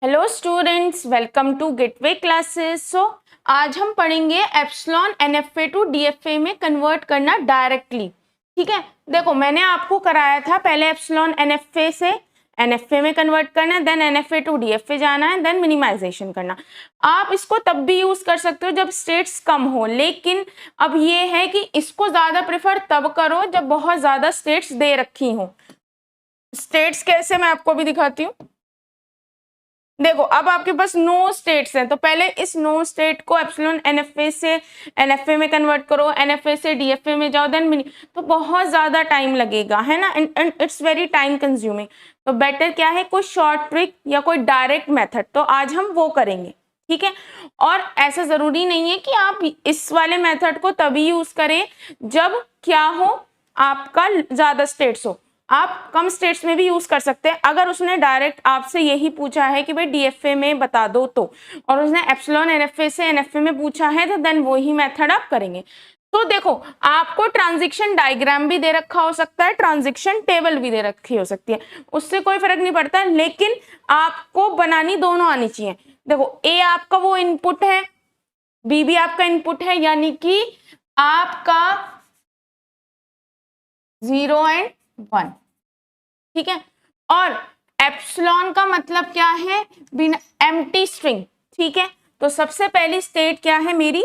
Hello students, welcome to Gateway Classes. आज हम पढ़ेंगे एप्सिलॉन एनएफए टू डीएफए में कन्वर्ट करना डायरेक्टली। ठीक है, देखो मैंने आपको कराया था पहले एप्सिलॉन एनएफए से एनएफए में कन्वर्ट करना, देन एनएफए टू डीएफए जाना है, देन मिनिमाइजेशन करना। आप इसको तब भी यूज कर सकते हो जब स्टेट्स कम हो, लेकिन अब ये है कि इसको ज्यादा प्रेफर तब करो जब बहुत ज्यादा स्टेट्स दे रखी हो। स्टेट्स कैसे, मैं आपको भी दिखाती हूँ। देखो अब आपके पास नो स्टेट्स हैं, तो पहले इस नो स्टेट को एप्सिलॉन एनएफए से एनएफए में कन्वर्ट करो, एनएफए से डीएफए में जाओ, देन मिनी, तो बहुत ज्यादा टाइम लगेगा, है ना, and it's very time consuming. तो बेटर क्या है, कोई शॉर्ट ट्रिक या कोई डायरेक्ट मेथड, तो आज हम वो करेंगे। ठीक है, और ऐसा जरूरी नहीं है कि आप इस वाले मेथड को तभी यूज करें जब क्या हो, आपका ज्यादा स्टेट्स हो। आप कम स्टेट्स में भी यूज कर सकते हैं। अगर उसने डायरेक्ट आपसे यही पूछा है कि भाई डीएफए में बता दो, तो और उसने एप्सिलॉन एनएफए से एनएफए में पूछा है, तो देन वही मेथड आप करेंगे। तो देखो आपको ट्रांजिशन डायग्राम भी दे रखा हो सकता है, ट्रांजिशन टेबल भी दे रखी हो सकती है, उससे कोई फर्क नहीं पड़ता, लेकिन आपको बनानी दोनों आनी चाहिए। देखो ए आपका वो इनपुट है, बी भी आपका इनपुट है, यानी कि आपका 0 एंड 1। ठीक है, और एप्सिलॉन का मतलब क्या है, बिना एम्प्टी स्ट्रिंग। ठीक है, तो सबसे पहली स्टेट क्या है मेरी,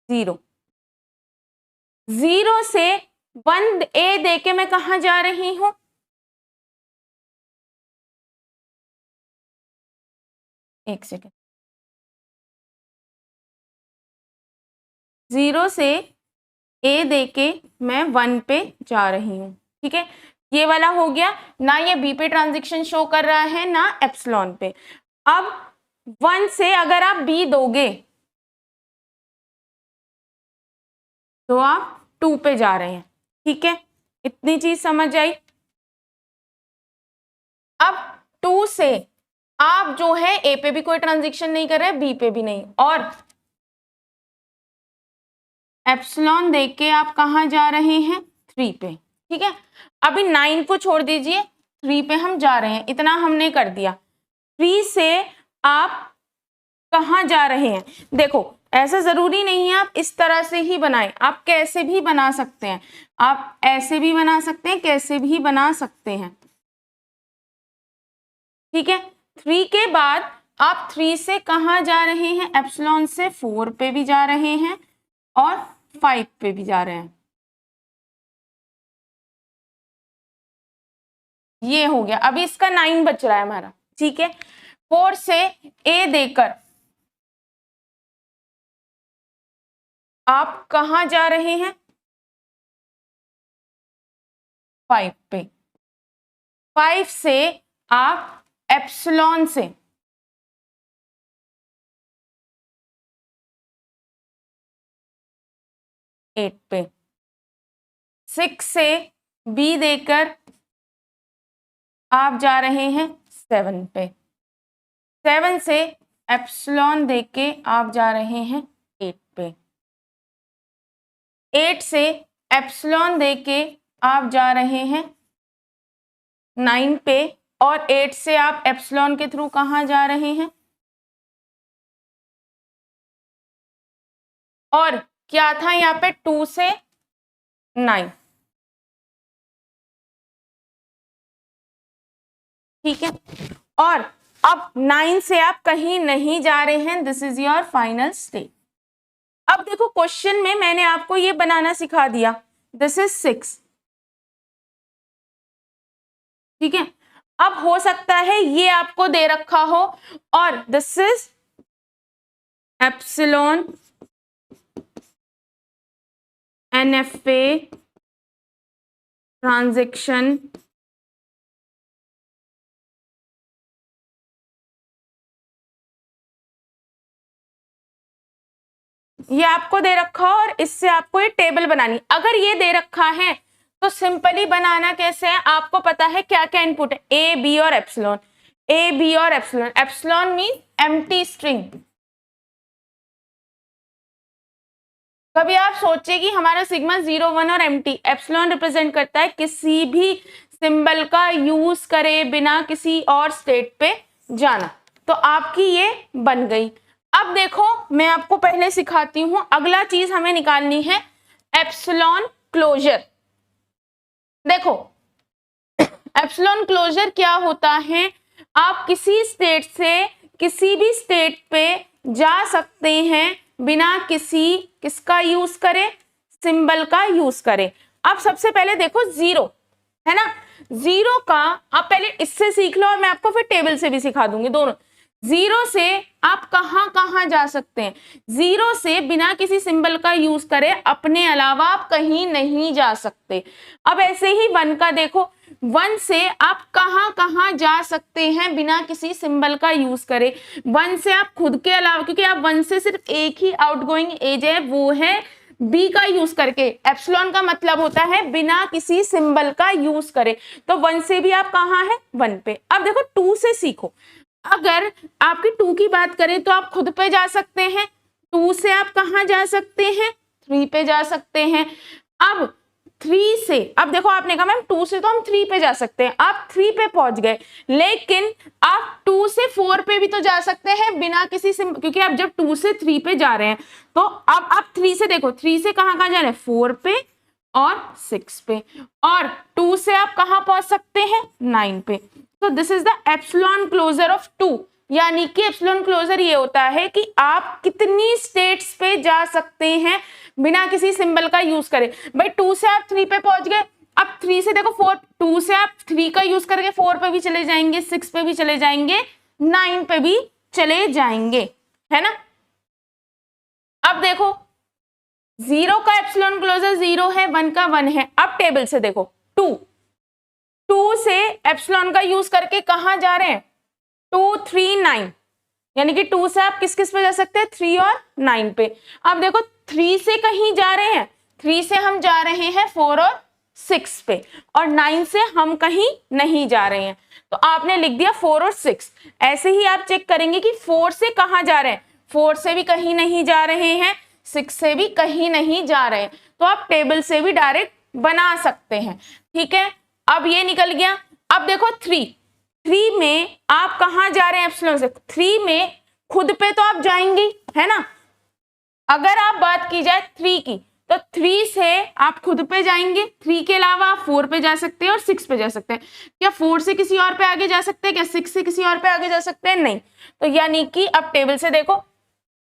0। 0 से 1 ए देके मैं कहां जा रही हूं, एक सेकेंड, 0 से ए देके मैं 1 पे जा रही हूं। ठीक है, ये वाला हो गया ना, ये बी पे ट्रांजिशन शो कर रहा है ना एप्सिलॉन पे। अब 1 से अगर आप बी दोगे तो आप 2 पे जा रहे हैं। ठीक है, इतनी चीज समझ आई। अब 2 से आप जो है ए पे भी कोई ट्रांजिशन नहीं कर रहे, बी पे भी नहीं, और एप्सिलॉन देख के आप कहां जा रहे हैं, 3 पे। ठीक है, अभी 9 को छोड़ दीजिए, 3 पे हम जा रहे हैं, इतना हमने कर दिया। 3 से आप कहां जा रहे हैं, देखो ऐसा जरूरी नहीं है आप इस तरह से ही बनाएं, आप कैसे भी बना सकते हैं, आप ऐसे भी बना सकते हैं, कैसे भी बना सकते हैं। ठीक है, 3 के बाद आप 3 से कहां जा रहे हैं, एप्सिलॉन से 4 पे भी जा रहे हैं और 5 पे भी जा रहे हैं। ये हो गया, अभी इसका 9 बच रहा है हमारा। ठीक है, 4 से ए देकर आप कहां जा रहे हैं, 5 पे। 5 से आप एप्सिलॉन से 8 पे। 6 से बी देकर आप जा रहे हैं 7 पे। 7 से एप्सिलॉन देके आप जा रहे हैं 8 पे। 8 से एप्सिलॉन देके आप जा रहे हैं 9 पे, और 8 से आप एप्सिलॉन के थ्रू कहां जा रहे हैं, और क्या था यहाँ पे, 2 से 9। ठीक है, और अब 9 से आप कहीं नहीं जा रहे हैं, this is your final state. अब देखो क्वेश्चन में मैंने आपको ये बनाना सिखा दिया, दिस इज 6। ठीक है, अब हो सकता है ये आपको दे रखा हो और this is epsilon NFA transaction ये आपको दे रखा हो और इससे आपको ये टेबल बनानी। अगर ये दे रखा है तो सिंपली बनाना कैसे है, आपको पता है क्या क्या इनपुट है, ए बी और एप्सिलॉन, ए बी और epsilon. Epsilon mean empty string. कभी आप सोचिए कि हमारा सिग्मा 0 1 और एम्प्टी, एप्सिलॉन रिप्रेजेंट करता है किसी भी सिंबल का यूज करे बिना किसी और स्टेट पे जाना। तो आपकी ये बन गई। अब देखो मैं आपको पहले सिखाती हूं, अगला चीज हमें निकालनी है एप्सिलॉन क्लोजर। देखो एप्सिलॉन क्लोजर क्या होता है, आप किसी स्टेट से किसी भी स्टेट पे जा सकते हैं बिना किसका यूज करे, सिंबल का यूज करे। अब सबसे पहले देखो जीरो है ना, जीरो का आप पहले इससे सीख लो और मैं आपको फिर टेबल से भी सिखा दूंगी दोनों। जीरो से आप कहां कहां जा सकते हैं, जीरो से बिना किसी सिंबल का यूज करे अपने अलावा आप कहीं नहीं जा सकते। अब ऐसे ही वन का देखो, वन से आप कहां कहां जा सकते हैं बिना किसी सिंबल का यूज करे। वन से आप खुद के अलावा, क्योंकि आप वन से सिर्फ एक ही आउटगोइंग एज है, वो है बी का यूज करके। एप्सिलॉन का मतलब होता है बिना किसी सिंबल का यूज करे। तो वन से भी आप कहां है, वन पे। अब देखो टू से सीखो, अगर आपकी टू की बात करें तो आप खुद पे जा सकते हैं, टू से आप कहां जा सकते हैं, थ्री पे जा सकते हैं। अब थ्री से, अब देखो आपने कहा मैम टू से तो हम थ्री पे जा सकते हैं, आप थ्री पे पहुंच गए, लेकिन आप टू से फोर पे भी तो जा सकते हैं बिना किसी क्योंकि आप जब टू से थ्री पे जा रहे हैं तो अब आप थ्री से देखो, थ्री से कहां कहां जा रहे हैं, फोर पे और सिक्स पे, और टू से आप कहां पहुंच सकते हैं, नाइन पे। तो this is the epsilon closure of two, यानी कि एप्सिलॉन क्लोजर ये होता है कि आप कितनी स्टेट्स पे जा सकते हैं बिना किसी सिंबल का यूज करें। भाई टू से आप थ्री पे पहुंच गए, अब थ्री से देखो फोर, टू से आप थ्री का यूज करके फोर पे भी चले जाएंगे, सिक्स पे भी चले जाएंगे, नाइन पे भी चले जाएंगे, है ना। अब देखो जीरो का एप्सिलॉन क्लोजर जीरो है, वन का वन है। अब टेबल से देखो, टू, टू से एप्सिलॉन का यूज करके कहां जा रहे हैं, टू थ्री नाइन, यानी कि टू से आप किस किस पे जा सकते हैं, थ्री और नाइन पे। अब देखो थ्री से कहीं जा रहे हैं, थ्री से हम जा रहे हैं फोर और सिक्स पे, और नाइन से हम कहीं नहीं जा रहे हैं, तो आपने लिख दिया फोर और सिक्स। ऐसे ही आप चेक करेंगे कि फोर से कहां जा रहे हैं, फोर से भी कहीं नहीं जा रहे हैं, सिक्स से भी कहीं नहीं जा रहे हैं, तो आप टेबल से भी डायरेक्ट बना सकते हैं, ठीक है। अब ये निकल गया। अब देखो थ्री, थ्री में आप कहां जा रहे हैं एप्सिलॉन से, थ्री में खुद पे तो आप जाएंगे, है ना। अगर आप बात की जाए थ्री की, तो थ्री से आप खुद पे जाएंगे, थ्री के अलावा आप फोर पे जा सकते हैं और सिक्स पे जा सकते हैं। क्या फोर से किसी और पे आगे जा सकते हैं, क्या सिक्स से किसी और पे आगे जा सकते हैं, नहीं। तो यानी कि अब टेबल से देखो,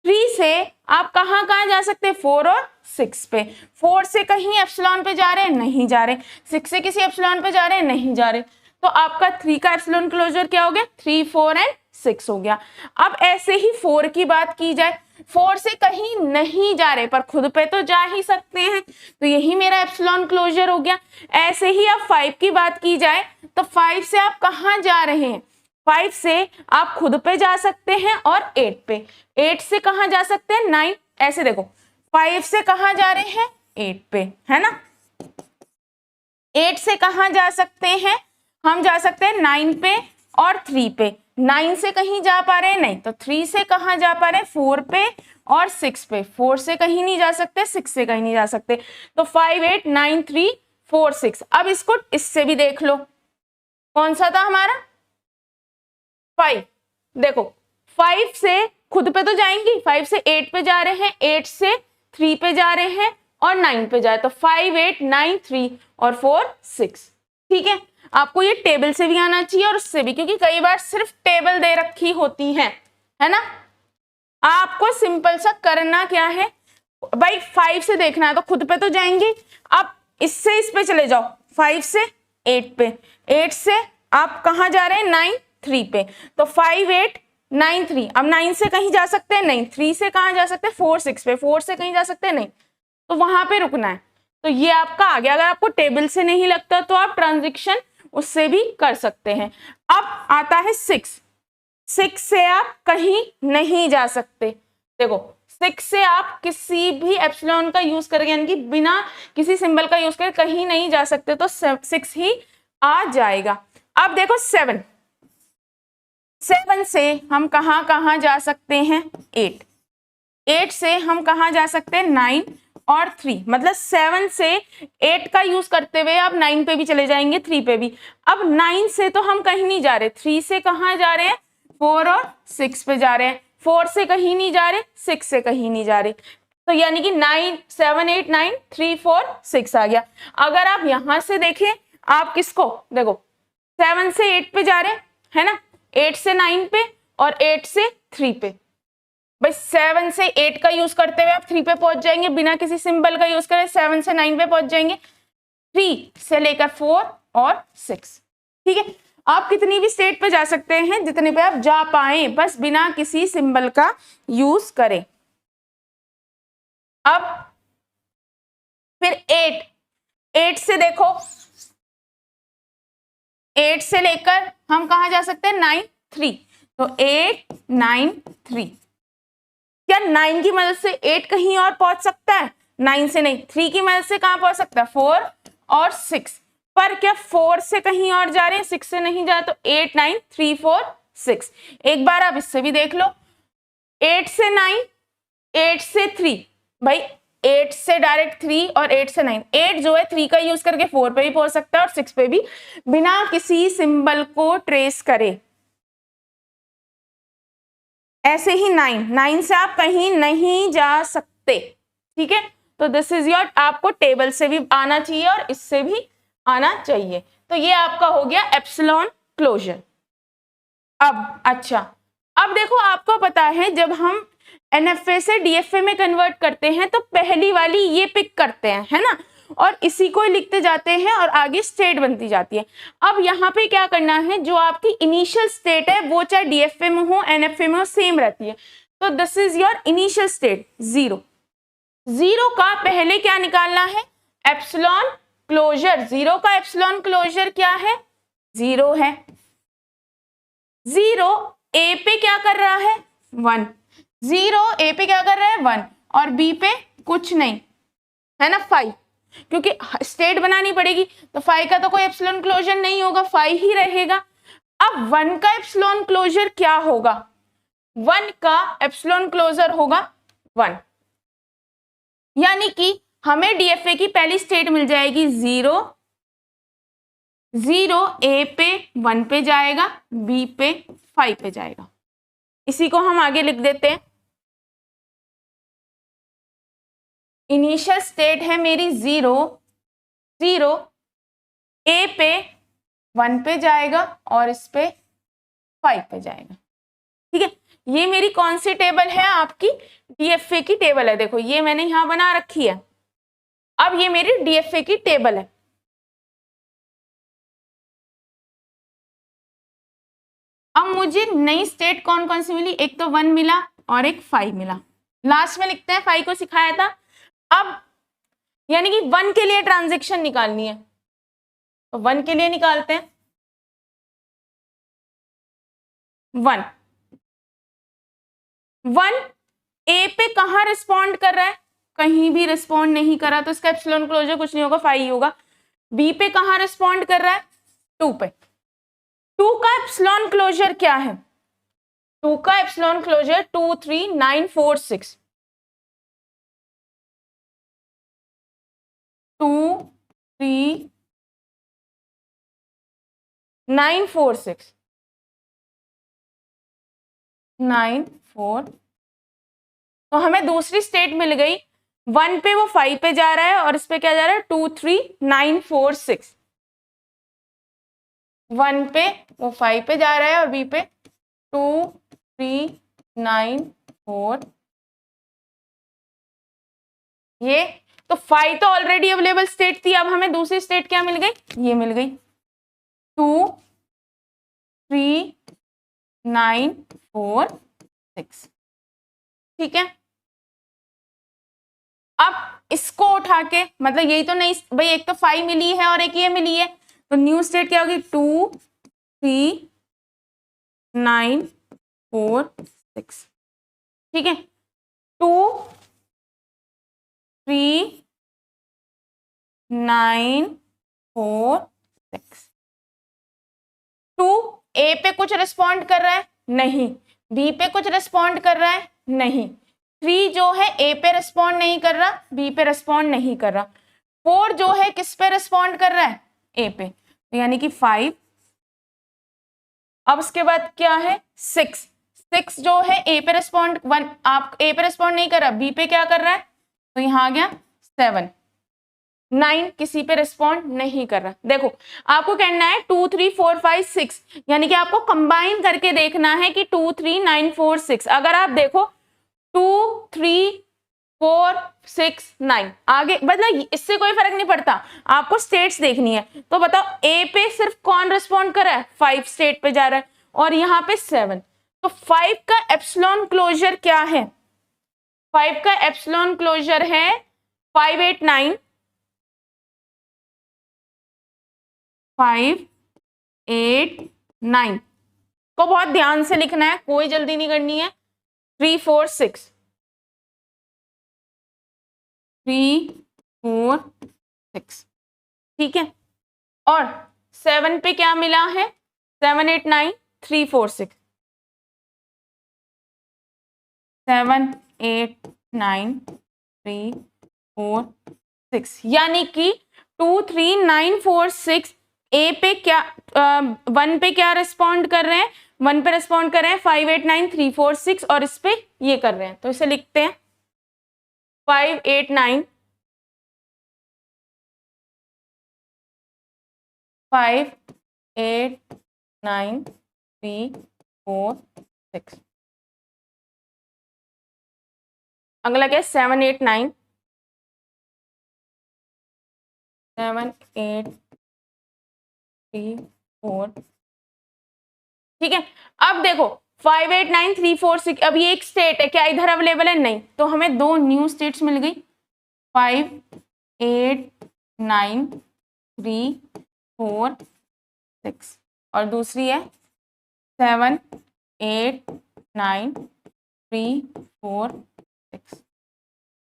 थ्री से आप कहां कहां जा सकते हैं, फोर और सिक्स पे। फोर से कहीं एप्सिलॉन पे जा रहे हैं, नहीं जा रहे। सिक्स से किसी एप्सिलॉन पे जा रहे हैं, नहीं जा रहे। तो आपका थ्री का एप्सिलॉन क्लोजर क्या हो गया, थ्री फोर एंड सिक्स हो गया। अब ऐसे ही फोर की बात की जाए, फोर से कहीं नहीं जा रहे पर खुद पे तो जा ही सकते हैं, तो यही मेरा एप्सिलॉन क्लोजर हो गया। ऐसे ही अब फाइव की बात की जाए, तो फाइव से आप कहां जा रहे हैं, फाइव से आप खुद पे जा सकते हैं और एट पे, एट से कहां जा सकते हैं, नाइन। ऐसे देखो फाइव से कहां जा रहे हैं, एट पे, है ना। एट से कहां जा सकते हैं, हम जा सकते हैं नाइन पे और थ्री पे। नाइन से कहीं जा पा रहे हैं, नहीं, तो थ्री से कहां जा पा रहे हैं, फोर पे और सिक्स पे। फोर से कहीं नहीं जा सकते, सिक्स से कहीं नहीं जा सकते, तो five eight nine three four six. अब इसको इससे भी देख लो, कौन सा था हमारा, फाइव। देखो फाइव से खुद पे तो जाएंगी, फाइव से एट पे जा रहे हैं, एट से थ्री पे जा रहे हैं और नाइन पे जाए, तो फाइव एट नाइन थ्री और फोर सिक्स, ठीक है। आपको ये टेबल से भी आना चाहिए और उससे भी, क्योंकि कई बार सिर्फ टेबल दे रखी होती है ना। आपको सिंपल सा करना क्या है भाई, फाइव से देखना है तो खुद पे तो जाएंगे, आप इससे इस पे चले जाओ, फाइव से एट पे, एट से आप कहां जा रहे हैं, नाइन थ्री पे, तो फाइव एट नाइन थ्री। अब नाइन से कहीं जा सकते हैं, नहीं, थ्री से कहां जा सकते हैं, फोर सिक्स पे, फोर से कहीं जा सकते हैं, नहीं, तो वहां पे रुकना है। तो ये आपका आ गया। अगर आपको टेबल से नहीं लगता तो आप ट्रांजिशन उससे भी कर सकते हैं। अब आता है सिक्स, सिक्स से आप कहीं नहीं जा सकते। देखो सिक्स से आप किसी भी एप्सिलॉन का यूज करके, यानी कि बिना किसी सिंबल का यूज करके कहीं नहीं जा सकते, तो सिक्स ही आ जाएगा। अब देखो सेवन, सेवन से हम कहां कहां जा सकते हैं, एट, एट से हम कहां जा सकते हैं, नाइन और थ्री। मतलब सेवन से एट का यूज करते हुए आप नाइन पे भी चले जाएंगे, थ्री पे भी। अब नाइन से तो हम कहीं नहीं जा रहे, थ्री से कहां जा रहे हैं, 4 और 6 पे जा रहे हैं, 4 से कहीं नहीं जा रहे, 6 से कहीं नहीं जा रहे, तो यानी कि 9 7 8 9 3 4 6 आ गया। अगर आप यहां से देखें, आप किसको देखो 7 से 8 पे जा रहे हैं, है ना, 8 से 9 पे और 8 से 3 पे। भाई 7 से 8 का यूज करते हुए आप 3 पे पहुंच जाएंगे, बिना किसी सिंबल का यूज करे 7 से 9 पे पहुंच जाएंगे, 3 से लेकर 4 और 6। ठीक है, आप कितनी भी स्टेट पे जा सकते हैं, जितने पे आप जा पाए, बस बिना किसी सिंबल का यूज करें। अब फिर 8 से देखो, 8 से लेकर हम कहा जा सकते हैं 9 3, तो 8 9 3। क्या 9 की मदद से 8 कहीं और पहुंच सकता है? 9 से नहीं, 3 की मदद से कहां पहुंच सकता है? 4 और 6। पर क्या 4 से कहीं और जा रहे हैं, 6 से नहीं जा, तो 8 9 3 4 6। एक बार आप इससे भी देख लो, 8 से 9, 8 से 3, भाई 8 से डायरेक्ट 3 और 8 से 9, 8 जो है 3 का यूज करके 4 पे भी पहुंच सकता है और 6 पे भी, बिना किसी सिंबल को ट्रेस करे। ऐसे ही 9 से आप कहीं नहीं जा सकते। ठीक है, तो दिस इज योर, आपको टेबल से भी आना चाहिए और इससे भी आना चाहिए। तो ये आपका हो गया एप्सिलॉन क्लोजर। अब अच्छा, अब देखो आपको पता है जब हम NFA से DFA में कन्वर्ट करते हैं तो पहली वाली ये पिक करते हैं, है ना, और इसी को लिखते जाते हैं और आगे स्टेट बनती जाती है। अब यहाँ पे क्या करना है, जो आपकी इनिशियल स्टेट है वो चाहे DFA में हो NFA में हो सेम रहती है। तो this is your initial state 0। 0 का पहले क्या निकालना है? Epsilon closure. 0 का एप्सिलॉन क्लोजर क्या है? 0 है। 0 A पे क्या कर रहा है? 1। 0 A पे क्या कर रहा है? 1, और B पे कुछ नहीं, है ना, 5, क्योंकि स्टेट बनानी पड़ेगी, तो 5 का तो कोई एप्सिलॉन क्लोजर नहीं होगा, 5 ही रहेगा। अब 1 का एप्सिलॉन क्लोजर क्या होगा? 1 का एप्सिलॉन क्लोजर होगा 1, यानी कि हमें DFA की पहली स्टेट मिल जाएगी 0। 0 A पे 1 पे जाएगा, B पे 5 पे जाएगा। इसी को हम आगे लिख देते हैं। इनिशियल स्टेट है मेरी 0, 0 A पे 1 पे जाएगा और इस पे 5 पे जाएगा। ठीक है, ये मेरी कौन सी टेबल है? आपकी DFA की टेबल है। देखो ये मैंने यहां बना रखी है। अब ये मेरी DFA की टेबल है। अब मुझे नई स्टेट कौन कौन सी मिली? एक तो 1 मिला और एक 5 मिला। लास्ट में लिखते हैं, 5 को सिखाया था। अब यानी कि 1 के लिए ट्रांजैक्शन निकालनी है, तो 1 के लिए निकालते हैं। 1 A पे कहां रिस्पॉन्ड कर रहा है? कहीं भी रिस्पॉन्ड नहीं करा, तो इसका एप्सिलॉन क्लोजर कुछ नहीं होगा, 5 ही होगा। B पे कहां रिस्पॉन्ड कर रहा है? 2 पे। 2 का एप्सिलॉन क्लोजर क्या है? 2 का एप्सिलॉन क्लोजर 2 3 9 4 6। 2 3 9 4 6 9 4। तो हमें दूसरी स्टेट मिल गई। 1 पे वो 5 पे जा रहा है और इस पे क्या जा रहा है? 2 3 9 4 6। 1 पे वो 5 पे जा रहा है और B पे 2 3 9 4। ये तो 5 तो ऑलरेडी अवेलेबल स्टेट थी, अब हमें दूसरी स्टेट क्या मिल गई? ये मिल गई 2 3 9 4 6। ठीक है, अब इसको उठा के, मतलब यही तो नहीं भाई, एक तो 5 मिली है और एक ये मिली है, तो न्यू स्टेट क्या होगी? 2 3 9 4 6। ठीक है, 2 3 9 4 6। 2 A पे कुछ रिस्पॉन्ड कर रहा है? नहीं। B पे कुछ रिस्पॉन्ड कर रहा है? नहीं। 3 जो है A पे रिस्पॉन्ड नहीं कर रहा, B पे रिस्पॉन्ड नहीं कर रहा। 4 जो है किस पे रिस्पॉन्ड कर रहा है? A पे। तो यानी कि 5 अब उसके बाद क्या है 6, 6 जो है ए पे रेस्पॉन्ड, 1 आप ए पे रेस्पॉन्ड नहीं कर रहा, बी पे क्या कर रहा है, तो यहाँ आ गया 7, 9 किसी पे रिस्पॉन्ड नहीं कर रहा। देखो आपको कहना है 2 3 4 5 6, यानी कि आपको कंबाइन करके देखना है कि 2 3 9 4 6। अगर आप देखो 2 3 4 6 9 आगे, मतलब इससे कोई फर्क नहीं पड़ता, आपको स्टेट्स देखनी है। तो बताओ ए पे सिर्फ कौन रिस्पॉन्ड कर रहा है, 5 स्टेट पे जा रहा है, और यहाँ पे 7। तो 5 का एप्सिलॉन क्लोजर क्या है, 5 का एप्सिलॉन क्लोजर है 5 8 9, 5 8 9 को बहुत ध्यान से लिखना है, कोई जल्दी नहीं करनी है। 3 4 6, 3 4 6, ठीक है। और 7 पे क्या मिला है, 7 8 9 3 4 6, 7 8 9 3 4 6, यानी कि 2 3 9 4 6 ए पे क्या 1 पे क्या रिस्पॉन्ड कर रहे हैं, 1 पे रिस्पॉन्ड कर रहे हैं 5 8 9 3 4 6, और इस पे ये कर रहे हैं। तो इसे लिखते हैं 5 8 9 5 8 9 3 4 6। अगला क्या है 7 8 9 7 8 3 4, ठीक है। अब देखो 5 8 9 3 4 6, अब ये एक स्टेट है, क्या इधर अवेलेबल है, नहीं, तो हमें दो न्यू स्टेट्स मिल गई, 5 8 9 3 4 6, और दूसरी है 7 8 9 3 4 6,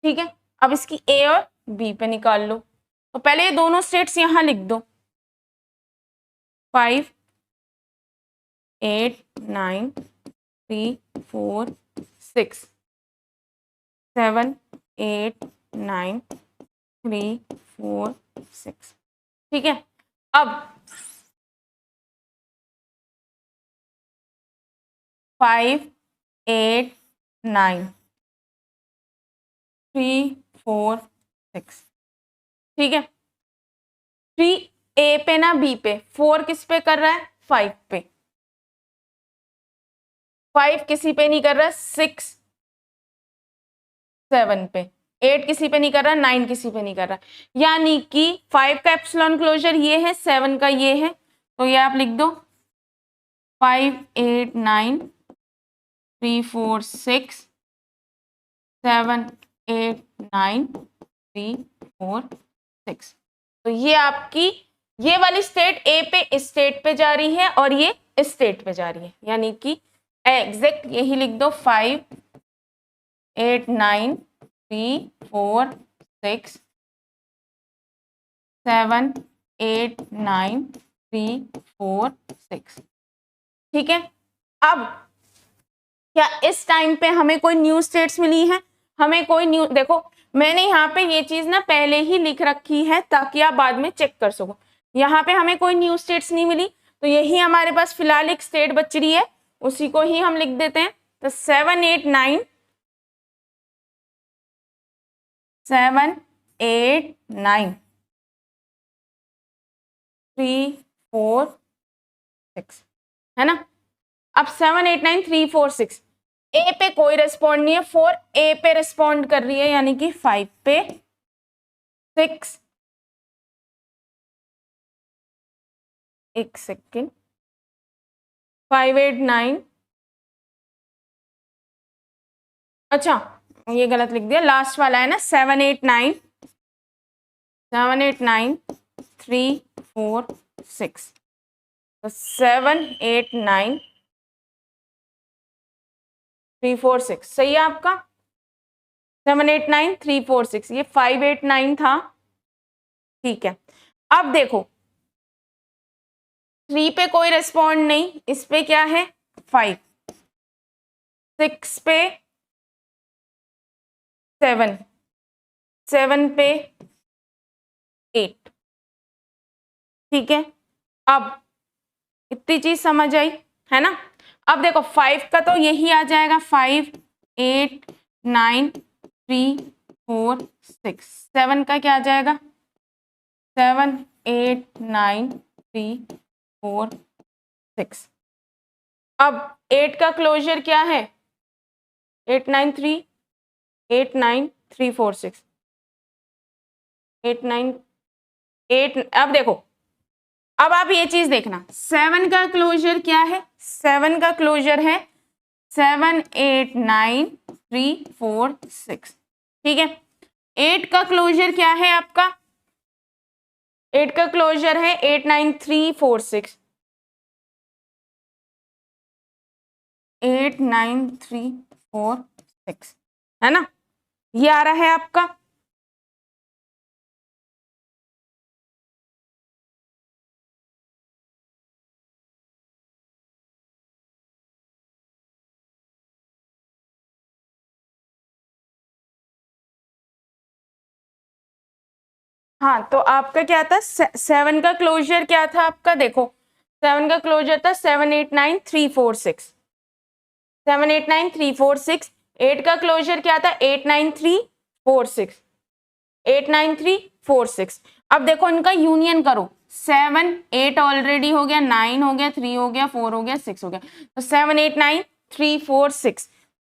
ठीक है। अब इसकी ए और बी पे निकाल लो, तो पहले ये दोनों स्टेट्स यहां लिख दो, 5 8 9 3 4 6, 7 8 9 3 4 6, ठीक है। अब 5 8 9 3 4 6, ठीक है। 3 ए पे ना बी पे, 4 किस पे कर रहा है, 5 पे, 5 किसी पे नहीं कर रहा, 6 7 पे, 8 किसी पे नहीं कर रहा, 9 किसी पे नहीं कर रहा, यानी कि 5 का एप्सिलॉन क्लोजर ये है, 7 का ये है, तो ये आप लिख दो 5 8 9 3 4 6 7 8 9 3 4 6। तो ये आपकी ये वाली स्टेट ए पे इस स्टेट पे जा रही है, और ये इस स्टेट पे जा रही है, यानी कि एग्जैक्ट यही लिख दो 5 8 9 3 4 6 7 8 9 3 4 6, ठीक है। अब क्या इस टाइम पे हमें कोई न्यू स्टेट्स मिली है, हमें कोई न्यू, देखो मैंने यहाँ पे ये चीज ना पहले ही लिख रखी है ताकि आप बाद में चेक कर सको। यहाँ पे हमें कोई न्यू स्टेट्स नहीं मिली, तो यही हमारे पास फिलहाल एक स्टेट बच रही है, उसी को ही हम लिख देते हैं। तो 7 8 9 7 8 9 3 4 6, है ना। अब 7 8 9 3 4 6, ए पे कोई रेस्पॉन्ड नहीं है, 4 ए पे रेस्पॉन्ड कर रही है, यानी कि 5 पे 6, एक सेकेंड, 5 8 9, अच्छा ये गलत लिख दिया, लास्ट वाला है ना 7 8 9 7 8 9 3 4 6, तो 7 8 9 3 4 6 सही है आपका, 7 8 9 3 4 6, ये 5 8 9 था, ठीक है। अब देखो 3 पे कोई रेस्पॉन्ड नहीं, इस पे क्या है 5, 6 पे 7, 7 पे 8, ठीक है। अब इतनी चीज समझ आई। है ना। अब देखो 5 का तो यही आ जाएगा 5 8 9 3 4 6। 7 का क्या आ जाएगा 7 8 9 3 4 6। अब 8 का क्लोजर क्या है 8 9 3 8 9 3 4 6 8 9 8। अब देखो अब आप ये चीज देखना 7 का क्लोजर क्या है 7 का क्लोजर है 7 8 9 3 4 6। ठीक है 8 का क्लोजर क्या है आपका 8 का क्लोजर है 8 9 3 4 6 8 9 3 4 6 है ना। ये आ रहा है आपका। हाँ तो आपका क्या था 7 का क्लोजर क्या था आपका देखो 7 का क्लोजर था 7 8 9 3 4 6 7 8 9 3 4 6। 8 का क्लोजर क्या था 8 9 3 4 6 8 9 3 4 6। अब देखो इनका यूनियन करो 7 8 ऑलरेडी हो गया 9 हो गया 3 हो गया 4 हो गया 6 हो गया तो 7 8 9 3 4 6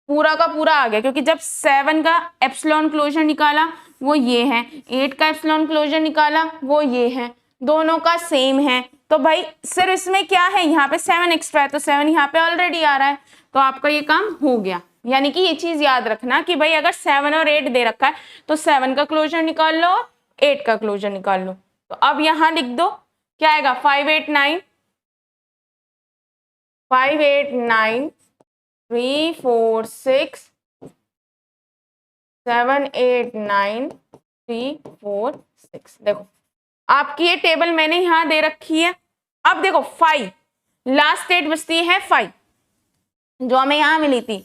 पूरा का पूरा आ गया क्योंकि जब 7 का एप्सिलॉन क्लोजर निकाला वो ये है 8 का एप्सिलॉन क्लोजर निकाला वो ये है दोनों का सेम है। तो भाई सिर्फ इसमें क्या है यहाँ पे 7 एक्स्ट्रा है तो 7 यहाँ पे ऑलरेडी आ रहा है तो आपका ये काम हो गया। यानी कि ये चीज याद रखना कि भाई अगर 7 और 8 दे रखा है तो 7 का क्लोजर निकाल लो 8 का क्लोजर निकाल लो। तो अब यहां लिख दो क्या आएगा 5 8 9 5 8 9 3 4 6 7 8 9 3 4 6। देखो आपकी ये टेबल मैंने यहां दे रखी है। अब देखो 5 लास्ट स्टेट बचती है 5 जो हमें यहां मिली थी।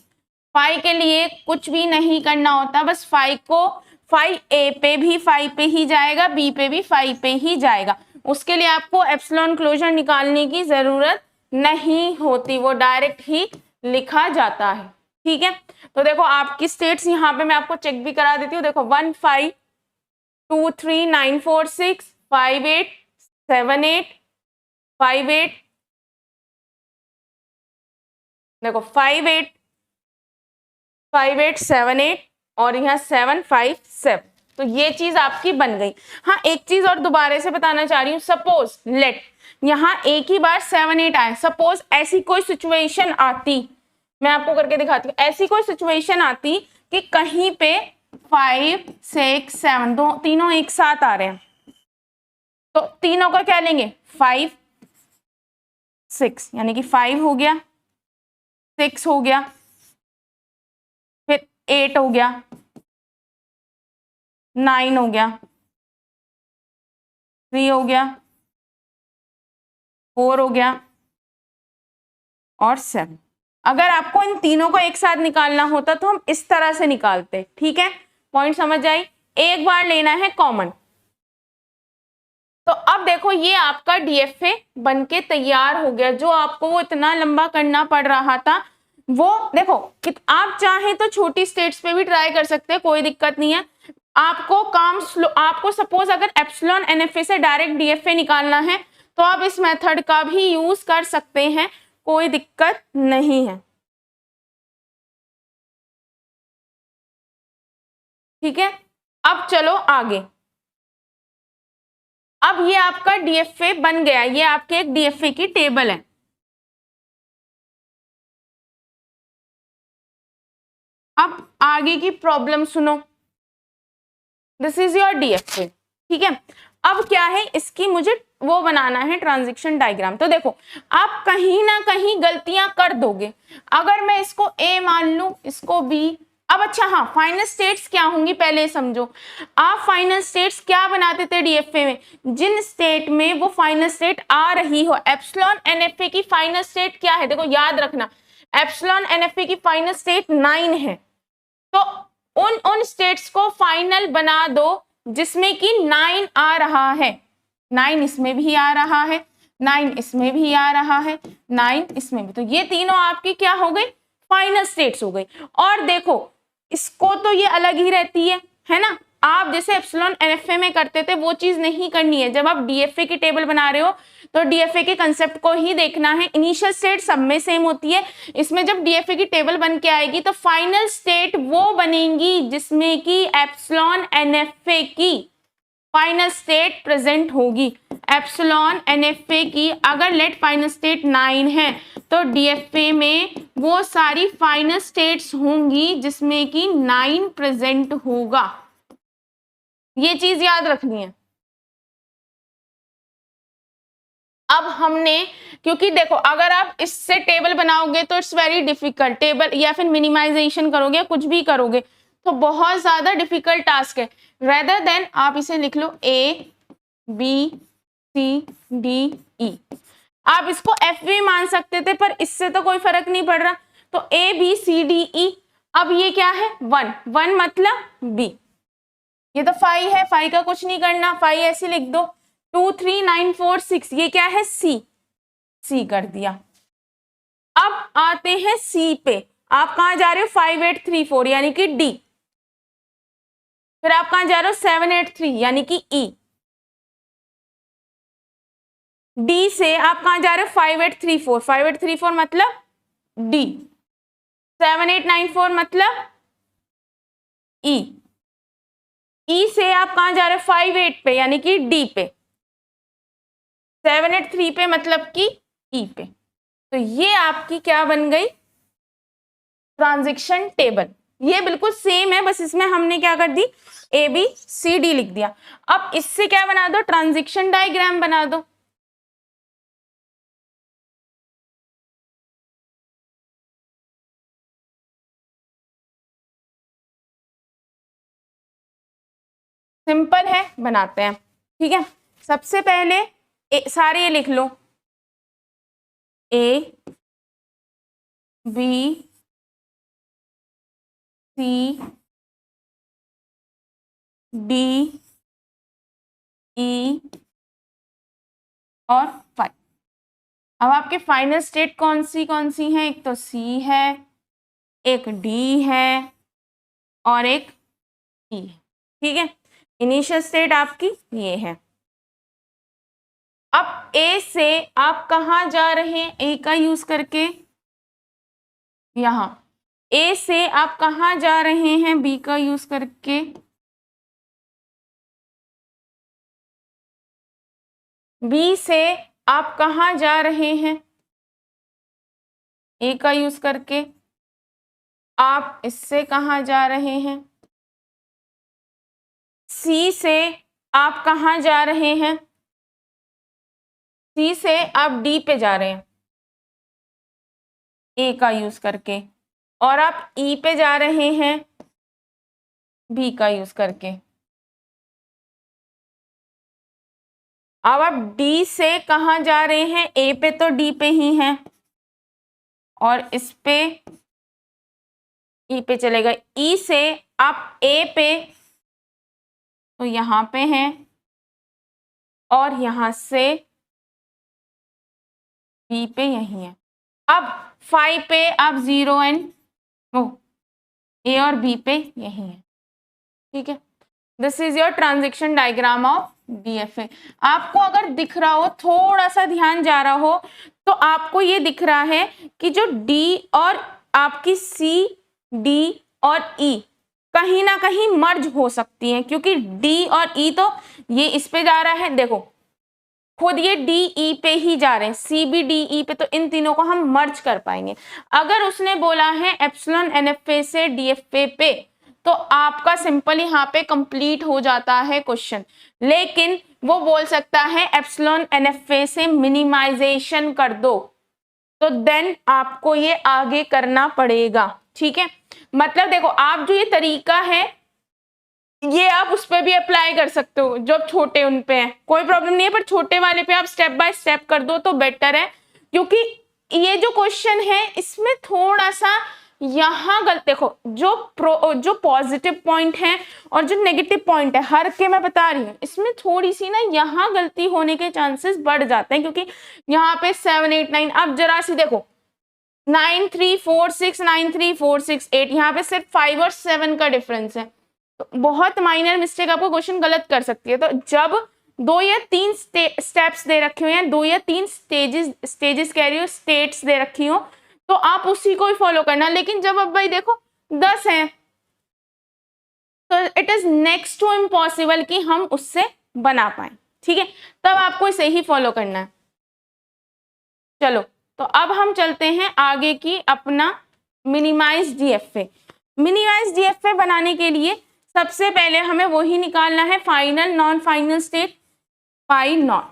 5 के लिए कुछ भी नहीं करना होता बस 5 को 5 ए पे भी 5 पे ही जाएगा बी पे भी 5 पे ही जाएगा। उसके लिए आपको एप्सिलॉन क्लोजर निकालने की जरूरत नहीं होती वो डायरेक्ट ही लिखा जाता है। ठीक है तो देखो आपकी स्टेट्स यहाँ पे मैं आपको चेक भी करा देती हूँ। देखो 1 5 2 3 9 4 6 5 8 7 8 5 8 देखो 5 8 5 8 7 8 और यहाँ 7 5 7। तो ये चीज आपकी बन गई। हाँ एक चीज और दोबारा से बताना चाह रही हूँ सपोज लेट यहाँ एक ही बार 7 8 आए सपोज ऐसी कोई सिचुएशन आती मैं आपको करके दिखाती हूँ ऐसी कोई सिचुएशन आती कि कहीं पे 5 6 7 दो तीनों एक साथ आ रहे हैं तो तीनों का क्या लेंगे 5 6 यानी कि 5 हो गया 6 हो गया फिर 8 हो गया 9 हो गया 3 हो गया 4 हो गया और 7। अगर आपको इन तीनों को एक साथ निकालना होता तो हम इस तरह से निकालते। ठीक है पॉइंट समझ आई। एक बार लेना है कॉमन। तो अब देखो ये आपका डीएफए बनके तैयार हो गया। जो आपको वो इतना लंबा करना पड़ रहा था वो देखो आप चाहें तो छोटी स्टेट्स पे भी ट्राई कर सकते हैं कोई दिक्कत नहीं है। आपको काम स्लो आपको सपोज अगर एप्सिलॉन एनएफए से डायरेक्ट डीएफए निकालना है तो आप इस मेथड का भी यूज कर सकते हैं कोई दिक्कत नहीं है। ठीक है अब चलो आगे। अब ये आपका डीएफए बन गया ये आपके एक डीएफए की टेबल है। अब आगे की प्रॉब्लम सुनो। This is your DFA. ठीक है अब क्या है इसकी मुझे वो बनाना है ट्रांजिशन डायग्राम। तो देखो आप कहीं ना कहीं गलतियां कर दोगे। अगर मैं इसको ए मान लूं इसको बी। अब अच्छा हाँ फाइनल स्टेट्स क्या होंगी पहले समझो। आप फाइनल स्टेट्स क्या बनाते थे डीएफए में जिन स्टेट में वो फाइनल स्टेट आ रही हो। एप्सिलॉन एनएफए की फाइनल स्टेट क्या है देखो याद रखना एप्सिलॉन एनएफए की फाइनल स्टेट 9 है। तो उन स्टेट्स को फाइनल बना दो जिसमें कि 9 आ रहा है 9 इसमें भी आ रहा है 9 इसमें भी आ रहा है, 9 इसमें भी। तो ये तीनों आपकी क्या हो गई, फाइनल स्टेट्स हो गई। और देखो इसको तो ये अलग ही रहती है ना। आप जैसे एप्सिलॉन एनएफए में करते थे वो चीज नहीं करनी है। जब आप डीएफए की टेबल बना रहे हो तो डीएफए के कंसेप्ट को ही देखना है। इनिशियल स्टेट सब में सेम होती है। इसमें जब डीएफए की टेबल बन के आएगी तो फाइनल स्टेट वो बनेगी जिसमें कि एप्सिलॉन एनएफए की फाइनल स्टेट प्रेजेंट होगी। एप्सिलॉन एनएफए की अगर लेट फाइनल स्टेट 9 है तो डीएफए में वो सारी फाइनल स्टेट्स होंगी जिसमें कि 9 प्रेजेंट होगा। ये चीज याद रखनी है। अब हमने, क्योंकि देखो अगर आप इससे टेबल बनाओगे तो इट्स वेरी डिफिकल्ट, टेबल या फिर मिनिमाइजेशन करोगे या कुछ भी करोगे तो बहुत ज्यादा डिफिकल्ट टास्क है। रेदर देन आप इसे लिख लो ए बी सी डी ई। आप इसको एफ भी मान सकते थे पर इससे तो कोई फर्क नहीं पड़ रहा। तो ए बी सी डी ई। अब ये क्या है 1, 1 मतलब बी। ये तो 5 है, 5 का कुछ नहीं करना, 5 ऐसे लिख दो। 2 3 9 4 6 ये क्या है सी, सी कर दिया। अब आते हैं सी पे। आप कहां जा रहे हो 5 8 3 4 यानी कि डी। फिर आप कहां जा रहे हो 7 8 3 यानी कि ई। डी से आप कहां जा रहे हो 5 8 3 4, 5 8 3 4 मतलब डी। 7 8 9 4 मतलब ई। ई से आप कहां जा रहे हो 5 8 पे यानी कि डी पे। 7 8 3 पे मतलब कि ई पे। तो ये आपकी क्या बन गई ट्रांजैक्शन टेबल। ये बिल्कुल सेम है, बस इसमें हमने क्या कर दी ए बी सी डी लिख दिया। अब इससे क्या बना दो ट्रांजैक्शन डायग्राम बना दो। सिंपल है, बनाते हैं। ठीक है, सबसे पहले सारे ये लिख लो ए बी सी डी ई और 5। अब आपके फाइनल स्टेट कौन सी है, एक तो सी है, एक डी है और एक ई है। ठीक है, इनिशियल स्टेट आपकी ये है। अब ए से आप कहां जा रहे हैं, ए का यूज करके यहां। ए से आप कहां जा रहे हैं, बी का यूज करके बी से आप कहां जा रहे हैं, ए का यूज करके आप इससे कहां जा रहे हैं। सी से आप कहां जा रहे हैं, सी से आप डी पे जा रहे हैं ए का यूज करके, और आप ई पे जा रहे हैं बी का यूज करके। अब आप डी से कहां जा रहे हैं, ए पे तो डी पे ही हैं और इस पे ई पे चलेगा। ई से आप ए पे तो यहां पे हैं और यहां से बी पे यही है। अब 5 पे आप 0 एंड ए और बी पे यही है। ठीक है, this is your transaction diagram of DFA. आपको अगर दिख रहा हो, थोड़ा सा ध्यान जा रहा हो तो आपको ये दिख रहा है कि जो डी और आपकी सी डी और ई कहीं ना कहीं मर्ज हो सकती हैं, क्योंकि डी और ई तो ये इस पे जा रहा है, देखो खुद ये डी ई पे ही जा रहे हैं, सी बी डी ई पे, तो इन तीनों को हम मर्ज कर पाएंगे। अगर उसने बोला है एप्सिलॉन एनएफए से डीएफए पे तो आपका सिंपल यहाँ पे कंप्लीट हो जाता है क्वेश्चन। लेकिन वो बोल सकता है एप्सिलॉन एनएफए से मिनिमाइजेशन कर दो, तो देन आपको ये आगे करना पड़ेगा। ठीक है, मतलब देखो आप जो ये तरीका है ये आप उस पर भी अप्लाई कर सकते हो, जो छोटे उन पे है कोई प्रॉब्लम नहीं है, पर छोटे वाले पे आप स्टेप बाय स्टेप कर दो तो बेटर है। क्योंकि ये जो क्वेश्चन है इसमें थोड़ा सा यहाँ गलत, देखो जो पॉजिटिव पॉइंट है और जो नेगेटिव पॉइंट है हर के मैं बता रही हूँ, इसमें थोड़ी सी ना यहाँ गलती होने के चांसेस बढ़ जाते हैं, क्योंकि यहाँ पे 7 8 9, अब जरा सी देखो 9 3 4 6 9 3 4 6 8, यहाँ पे सिर्फ 5 और 7 का डिफरेंस है, तो बहुत माइनर मिस्टेक आपको क्वेश्चन गलत कर सकती है। तो जब 2 या 3 स्टेप्स दे रखे हो या 2 या 3 स्टेजेस कह रही हो, स्टेट्स दे रखी हो, तो आप उसी को ही फॉलो करना। लेकिन जब अब भाई देखो 10 है तो it is next to impossible कि हम उससे बना पाए, ठीक है, तब आपको इसे ही फॉलो करना है। चलो तो अब हम चलते हैं आगे की अपना मिनिमाइज डीएफए। मिनिमाइज डीएफए बनाने के लिए सबसे पहले हमें वही निकालना है, final non final state, phi non.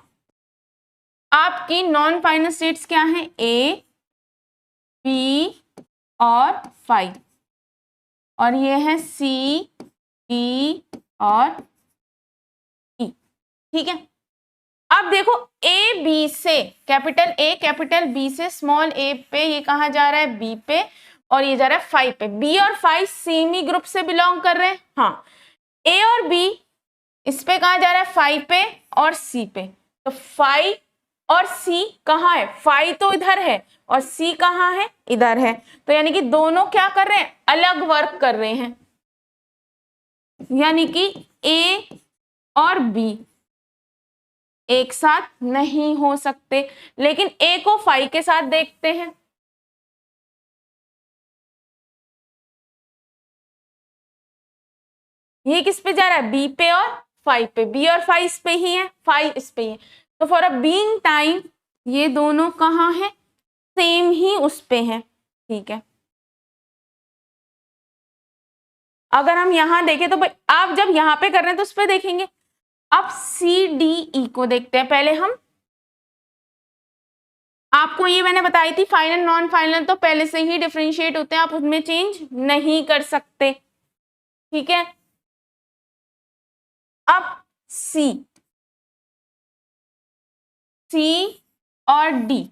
आपकी नॉन फाइनल स्टेट्स क्या है, ए बी और फाई, और ये है सी डी और ई, ठीक है। अब देखो ए बी से कैपिटल ए कैपिटल बी से स्मॉल ए पे ये कहाँ जा रहा है, बी पे, और ये जा रहा है फाई पे। बी और फाई सेम ही ग्रुप से बिलोंग कर रहे हैं, हाँ। ए और बी इस पे कहाँ जा रहा है, फाई पे और सी पे, तो फाई और सी कहाँ है, फाई तो इधर है और सी कहाँ है, इधर है, तो यानी कि दोनों क्या कर रहे हैं, अलग वर्क कर रहे हैं, यानी कि ए और बी एक साथ नहीं हो सकते। लेकिन ए को फाई के साथ देखते हैं, ये किस पे जा रहा है, बी पे और फाई पे, बी और फाई इस पे ही है, फाई इस पे ही है, तो फॉर अ बीइंग टाइम ये दोनों कहाँ है, सेम ही उस पे है, ठीक है। अगर हम यहां देखें तो भाई आप जब यहां पे कर रहे हैं तो उस पे देखेंगे। अब सी डी ई को देखते हैं पहले हम। आपको ये मैंने बताई थी फाइनल नॉन फाइनल तो पहले से ही डिफरेंशिएट होते हैं, आप उसमें चेंज नहीं कर सकते, ठीक है। अब सी और डी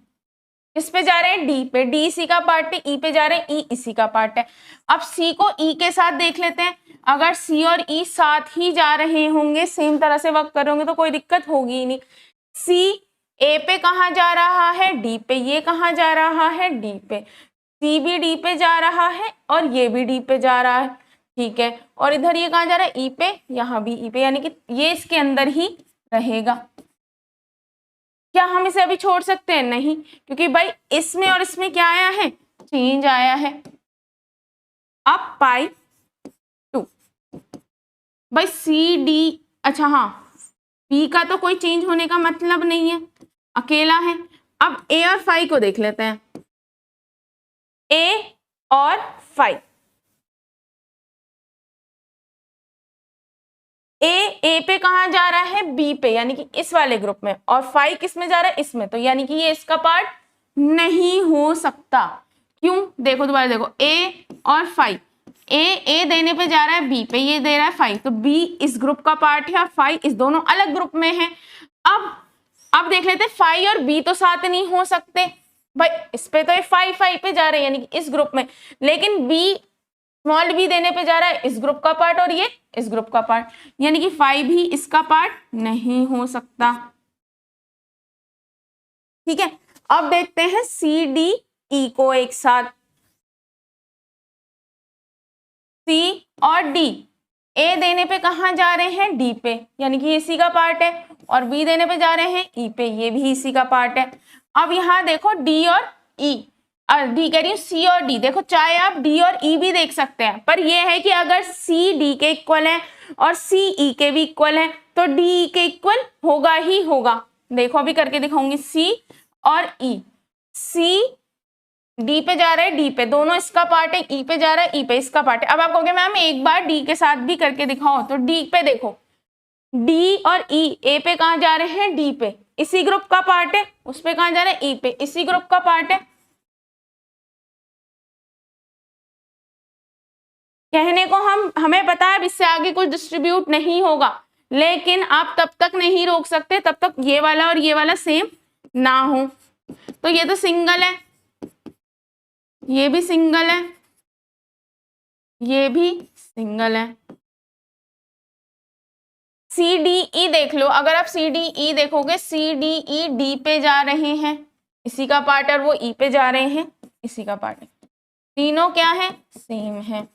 इस पे जा रहे हैं, डी पे, डी इसी का पार्ट है, ई पे जा रहे हैं, ई इसी का पार्ट है। अब सी को ई के साथ देख लेते हैं, अगर सी और ई साथ ही जा रहे होंगे, सेम तरह से वर्क कर रहे होंगे तो कोई दिक्कत होगी ही नहीं। सी ए पे कहाँ जा रहा है, डी पे, ये कहाँ जा रहा है, डी पे, सी भी डी पे जा रहा है और ये भी डी पे जा रहा है, ठीक है। और इधर ये कहाँ जा रहा है, ई पे, यहाँ भी ई पे, यानी कि ये इसके अंदर ही रहेगा। क्या हम इसे अभी छोड़ सकते हैं, नहीं, क्योंकि भाई इसमें और इसमें क्या आया है, चेंज आया है। अब पाई 2 भाई सी डी, अच्छा हाँ, पी का तो कोई चेंज होने का मतलब नहीं है, अकेला है। अब ए और फाई को देख लेते हैं, ए और फाई, ए पे कहाँ जा रहा है, बी पे, यानी कि इस वाले ग्रुप में, और फाई किस में जा रहा है, इसमें, तो यानी कि ये इसका पार्ट नहीं हो सकता। क्यों, देखो दोबारा देखो, ए और फाई, ए देने पे जा रहा है बी पे, ये दे रहा है फाई, तो बी इस ग्रुप का पार्ट है और फाई इस दोनों अलग ग्रुप में है। अब देख लेते हैं, फाई और बी तो साथ नहीं हो सकते भाई, इस पे तो ये फाई पे जा रहे हैं, यानी कि इस ग्रुप में, लेकिन बी स्मॉल बी देने पे जा रहा है इस ग्रुप का पार्ट और ये इस ग्रुप का पार्ट, यानी कि फाई भी इसका पार्ट नहीं हो सकता, ठीक है। अब देखते हैं सी डी ई को एक साथ, सी और डी, ए देने पे कहाँ जा रहे हैं, डी पे, यानी कि इसी का पार्ट है, और बी देने पे जा रहे हैं ई पे, ये भी इसी का पार्ट है। अब यहाँ देखो डी और ई, डी कह रही हूँ, सी और डी, देखो चाहे आप डी और ई भी देख सकते हैं, पर यह है कि अगर सी डी के इक्वल है और सी ई के भी इक्वल है तो डी ई के इक्वल होगा ही होगा। देखो अभी करके दिखाऊंगी, सी और ई, सी डी पे जा रहा है, डी पे, दोनों इसका पार्ट है, ई पे जा रहा है, ई पे इसका पार्ट है। अब आप कहोगे मैम एक बार डी के साथ भी करके दिखाओ, तो डी पे देखो, डी और ई, ए पे कहाँ जा रहे हैं, डी पे, इसी ग्रुप का पार्ट है, उस पे कहाँ जा रहे हैं, ई पे, इसी ग्रुप का पार्ट है। कहने को हमें पता है इससे आगे कुछ डिस्ट्रीब्यूट नहीं होगा, लेकिन आप तब तक नहीं रोक सकते तब तक ये वाला और ये वाला सेम ना हो। तो ये तो सिंगल है, ये भी सिंगल है, ये भी सिंगल है। सी डी ई देख लो, अगर आप सी डी ई देखोगे, सी डी ई डी पे जा रहे हैं, इसी का पार्ट, और वो ई पे जा रहे हैं, इसी का पार्ट है। तीनों क्या है? सेम है।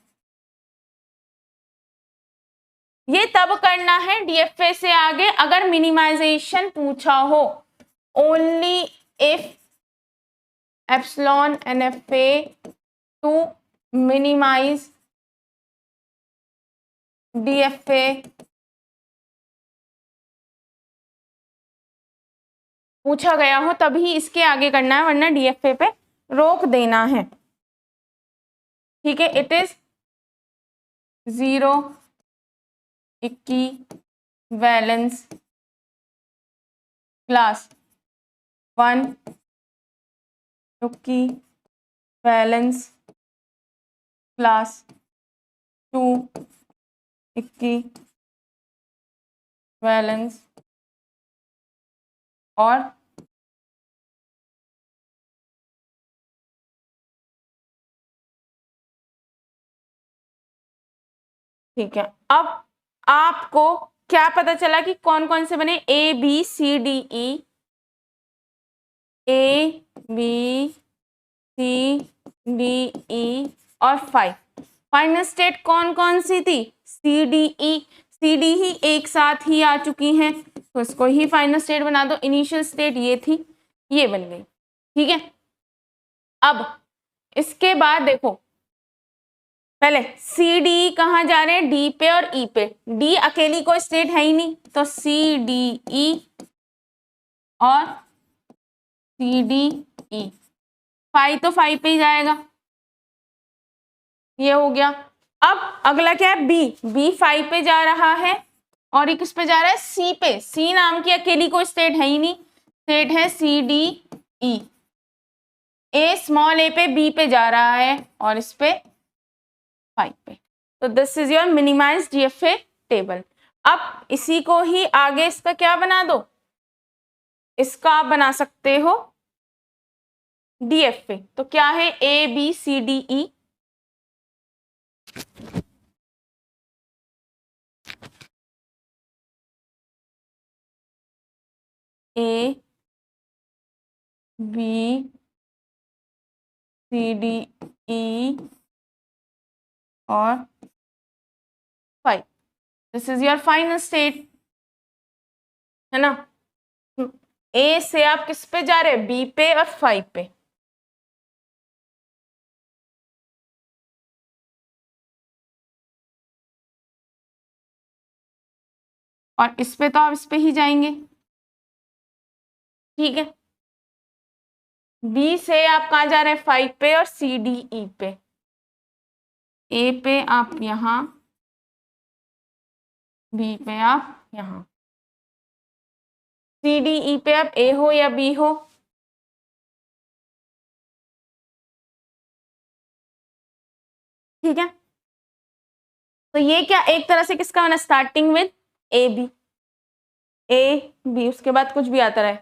ये तब करना है डीएफए से आगे अगर मिनिमाइजेशन पूछा हो। Only if epsilon NFA to minimize DFA पूछा गया हो तभी इसके आगे करना है, वरना डीएफए पे रोक देना है। ठीक है, it is 0 equivalence class 1 equivalence class 2 equivalence और ठीक है। अब आपको क्या पता चला कि कौन कौन से बने? A B C D E, A B C D E और 5। फाइनल स्टेट कौन कौन सी थी? सी डी ई, सी डी ही एक साथ ही आ चुकी हैं, तो इसको ही फाइनल स्टेट बना दो। इनिशियल स्टेट ये थी, ये बन गई। ठीक है, अब इसके बाद देखो, पहले सी डी कहाँ जा रहे हैं? डी पे और ई पे। डी अकेली कोई स्टेट है ही नहीं, तो सी डी ई और सी डी ई। 5 तो 5 पे ही जाएगा, ये हो गया। अब अगला क्या है? बी। बी 5 पे जा रहा है और ये किस पे जा रहा है? सी पे। सी नाम की अकेली कोई स्टेट है ही नहीं, स्टेट है सी डी ई। ए स्मॉल ए पे बी पे जा रहा है और इस पे 5 पे। तो this is your minimised DFA table. अब इसी को ही आगे इसका क्या बना दो? इसका आप बना सकते हो डीएफए। तो क्या है? A B C D E, A B C D E और 5। This is your final state, है ना। ए से आप किस पे जा रहे हैं? बी पे और 5 पे। और इस पे तो आप इस पे ही जाएंगे। ठीक है, बी से आप कहाँ जा रहे हैं? 5 पे और सी डी ई पे। ए पे आप यहाँ, बी पे आप यहाँ, सी डी ई पे आप ए हो या बी हो। ठीक है, तो ये क्या एक तरह से किसका बना? Starting with A B, A B, उसके बाद कुछ भी आता रहे।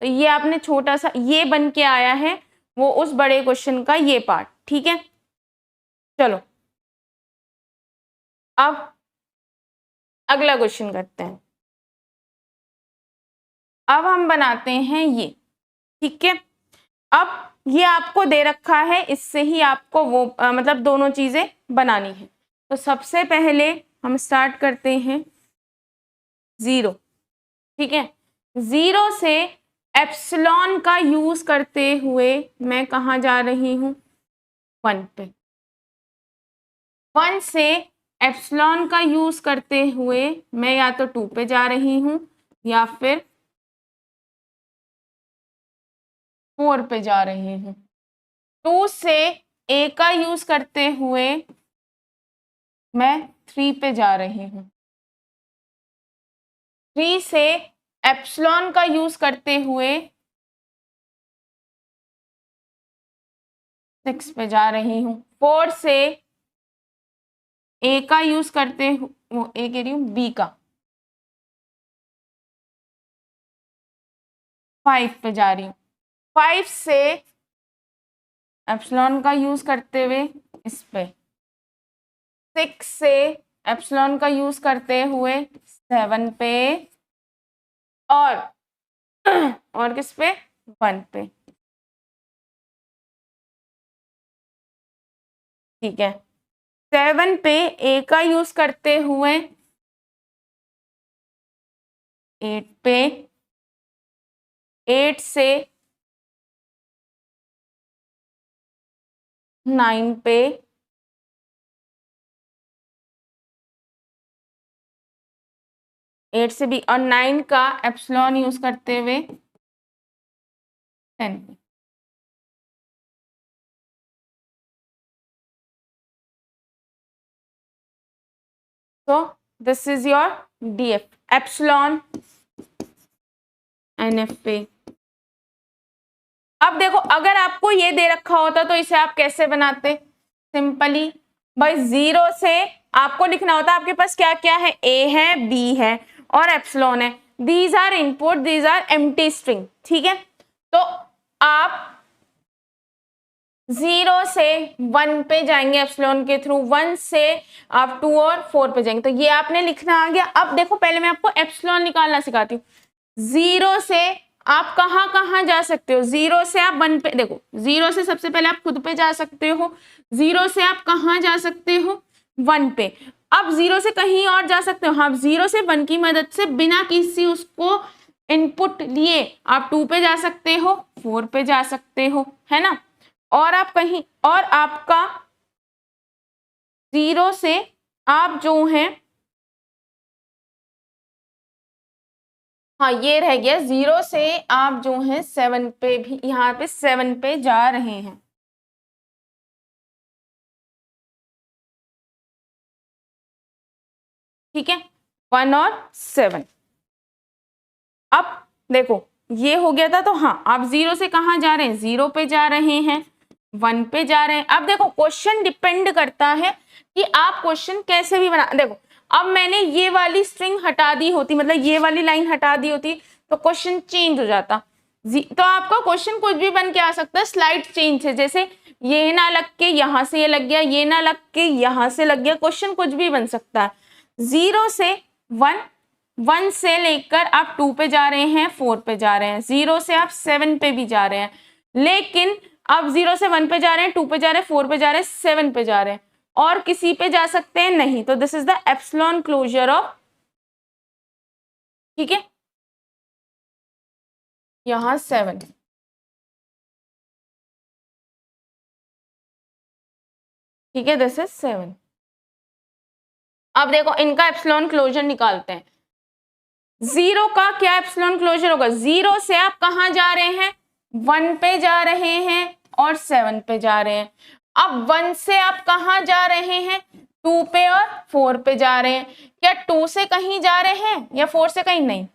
तो ये आपने छोटा सा ये बन के आया है वो उस बड़े क्वेश्चन का ये पार्ट। ठीक है, चलो अब अगला क्वेश्चन करते हैं। अब हम बनाते हैं ये। ठीक है, अब ये आपको दे रखा है, इससे ही आपको वो मतलब दोनों चीजें बनानी है। तो सबसे पहले हम स्टार्ट करते हैं 0। ठीक है, 0 से एप्सिलॉन का यूज करते हुए मैं कहाँ जा रही हूँ? 1 पे। 1 से एप्सिलॉन का यूज करते हुए मैं या तो 2 पे जा रही हूँ या फिर 4 पे जा रही हूँ। 2 से ए का यूज करते हुए मैं 3 पे जा रही हूँ। 3 से एप्सिलॉन का यूज करते हुए 6 पे जा रही हूँ। 4 से ए का यूज करते हुए, ए कह रही हूँ, बी का 5 पे जा रही हूँ। 5 से एप्सिलॉन का यूज करते हुए इस पे 6 से एप्सिलॉन का यूज करते हुए 7 पे और किस पे 1 पे। ठीक है, 7 पे ए का यूज करते हुए 8 पे, 8 से 9 पे, 8 से भी और 9 का एप्सिलॉन यूज करते हुए 10 पे। So this is your DF, epsilon NFA। अब देखो, अगर आपको ये दे रखा होता तो इसे आप कैसे बनाते? सिंपली भाई 0 से आपको लिखना होता, आपके पास क्या क्या है, A है, B है और एप्सिलॉन है। These are input, these are empty string. ठीक है, तो आप 0 से 1 पे जाएंगे एप्सिलॉन के थ्रू, 1 से आप 2 और 4 पे जाएंगे, तो ये आपने लिखना आ गया। अब देखो, पहले मैं आपको एप्सिलॉन निकालना सिखाती हूँ। 0 से आप कहाँ कहाँ जा सकते हो? 0 से आप 1 पे, देखो 0 से सबसे पहले आप खुद पे जा सकते हो, 0 से आप कहाँ जा सकते हो? 1 पे। अब 0 से कहीं और जा सकते हो, हाँ 0 से 1 की मदद से बिना किसी उसको इनपुट लिए आप 2 पे जा सकते हो, 4 पे जा सकते हो, है ना। और आप कहीं और आपका 0 से आप जो है, हाँ ये रह गया, 0 से आप जो है 7 पे भी, यहाँ पे 7 पे जा रहे हैं। ठीक है, 1 और 7। अब देखो ये हो गया था, तो हाँ आप 0 से कहाँ जा रहे हैं? 0 पे जा रहे हैं, 1 पे जा रहे हैं। अब देखो क्वेश्चन डिपेंड करता है कि आप क्वेश्चन कैसे भी बना, देखो अब मैंने ये वाली स्ट्रिंग हटा दी होती, मतलब ये वाली लाइन हटा दी होती, तो क्वेश्चन चेंज हो जाता। तो आपका क्वेश्चन कुछ भी बन के आ सकता है स्लाइड चेंज से, जैसे ये ना लग के यहां से ये लग गया, ये ना लग के यहां से लग गया, क्वेश्चन कुछ भी बन सकता है। 0 से 1, 1 से लेकर आप 2 पे जा रहे हैं, 4 पे जा रहे हैं, 0 से आप 7 पे भी जा रहे हैं, लेकिन आप 0 से 1 पे जा रहे हैं, 2 पे जा रहे हैं, 4 पे जा रहे हैं, 7 पे जा रहे हैं, और किसी पे जा सकते हैं नहीं। तो this is the epsilon closure of, ठीक है, यहां 7, ठीक है, दिस इज 7। अब देखो इनका एप्सिलॉन क्लोजर निकालते हैं। 0 का क्या एप्सिलॉन क्लोजर होगा? 0 से आप कहां जा रहे हैं? 1 पे जा रहे हैं और 7 पे जा रहे हैं। अब 1 से आप कहां जा रहे हैं? 2 पे और 4 पे जा रहे हैं। क्या 2 से कहीं जा रहे हैं या 4 से कहीं? नहीं।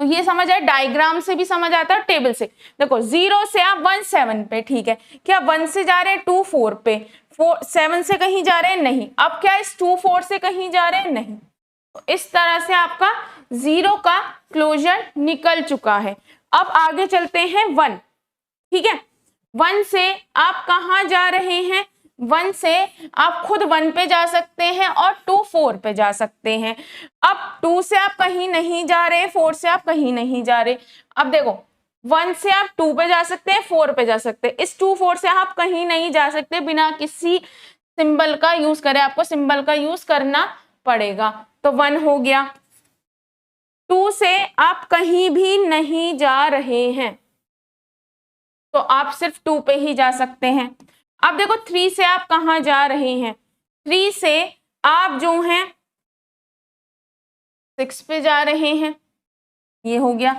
तो ये समझ आए, डायग्राम से भी समझ आता है, टेबल से। देखो 0 से आप 1 7 पे, ठीक है, क्या 1 से जा रहे हैं 2 4 पे, 4 7 से कहीं जा रहे हैं? नहीं। अब क्या इस 2 4 से कहीं जा रहे हैं? नहीं। तो इस तरह से आपका 0 का क्लोजर निकल चुका है। अब आगे चलते हैं 1, ठीक है। 1 से आप कहां जा रहे हैं? 1 से आप खुद 1 पे जा सकते हैं और 2 4 पे जा सकते हैं। अब 2 से आप कहीं नहीं जा रहे, 4 से आप कहीं नहीं जा रहे। अब देखो 1 से आप 2 पे जा सकते हैं, 4 पे जा सकते हैं, इस 2 4 से आप कहीं नहीं जा सकते बिना किसी सिंबल का यूज करें, आपको सिंबल का यूज करना पड़ेगा। तो 1 हो गया। 2 से आप कहीं भी नहीं जा रहे हैं, तो आप सिर्फ 2 पे ही जा सकते हैं। अब देखो 3 से आप कहां जा रहे हैं? 3 से आप जो हैं 6 पे जा रहे हैं, ये हो गया।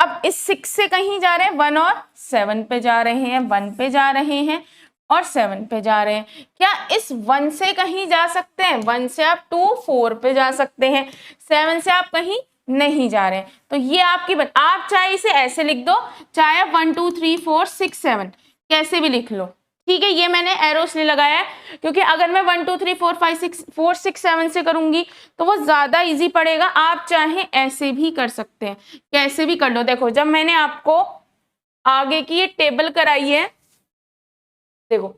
अब इस 6 से कहीं जा रहे हैं, 1 और 7 पे जा रहे हैं, 1 पे जा रहे हैं और 7 पे जा रहे हैं। क्या इस 1 से कहीं जा सकते हैं? 1 से आप 2 4 पे जा सकते हैं, 7 से आप कहीं नहीं जा रहे हैं। तो ये आपकी आप चाहे इसे ऐसे लिख दो, चाहे 1 2 3 4 6 7 कैसे भी लिख लो, ठीक है। ये मैंने एरो इसलिए लगाया है क्योंकि अगर मैं 1 2 3 4 5 6 4 6 7 से करूंगी तो वो ज्यादा इजी पड़ेगा। आप चाहे ऐसे भी कर सकते हैं, कैसे भी कर लो। देखो जब मैंने आपको आगे की ये टेबल कराई है, देखो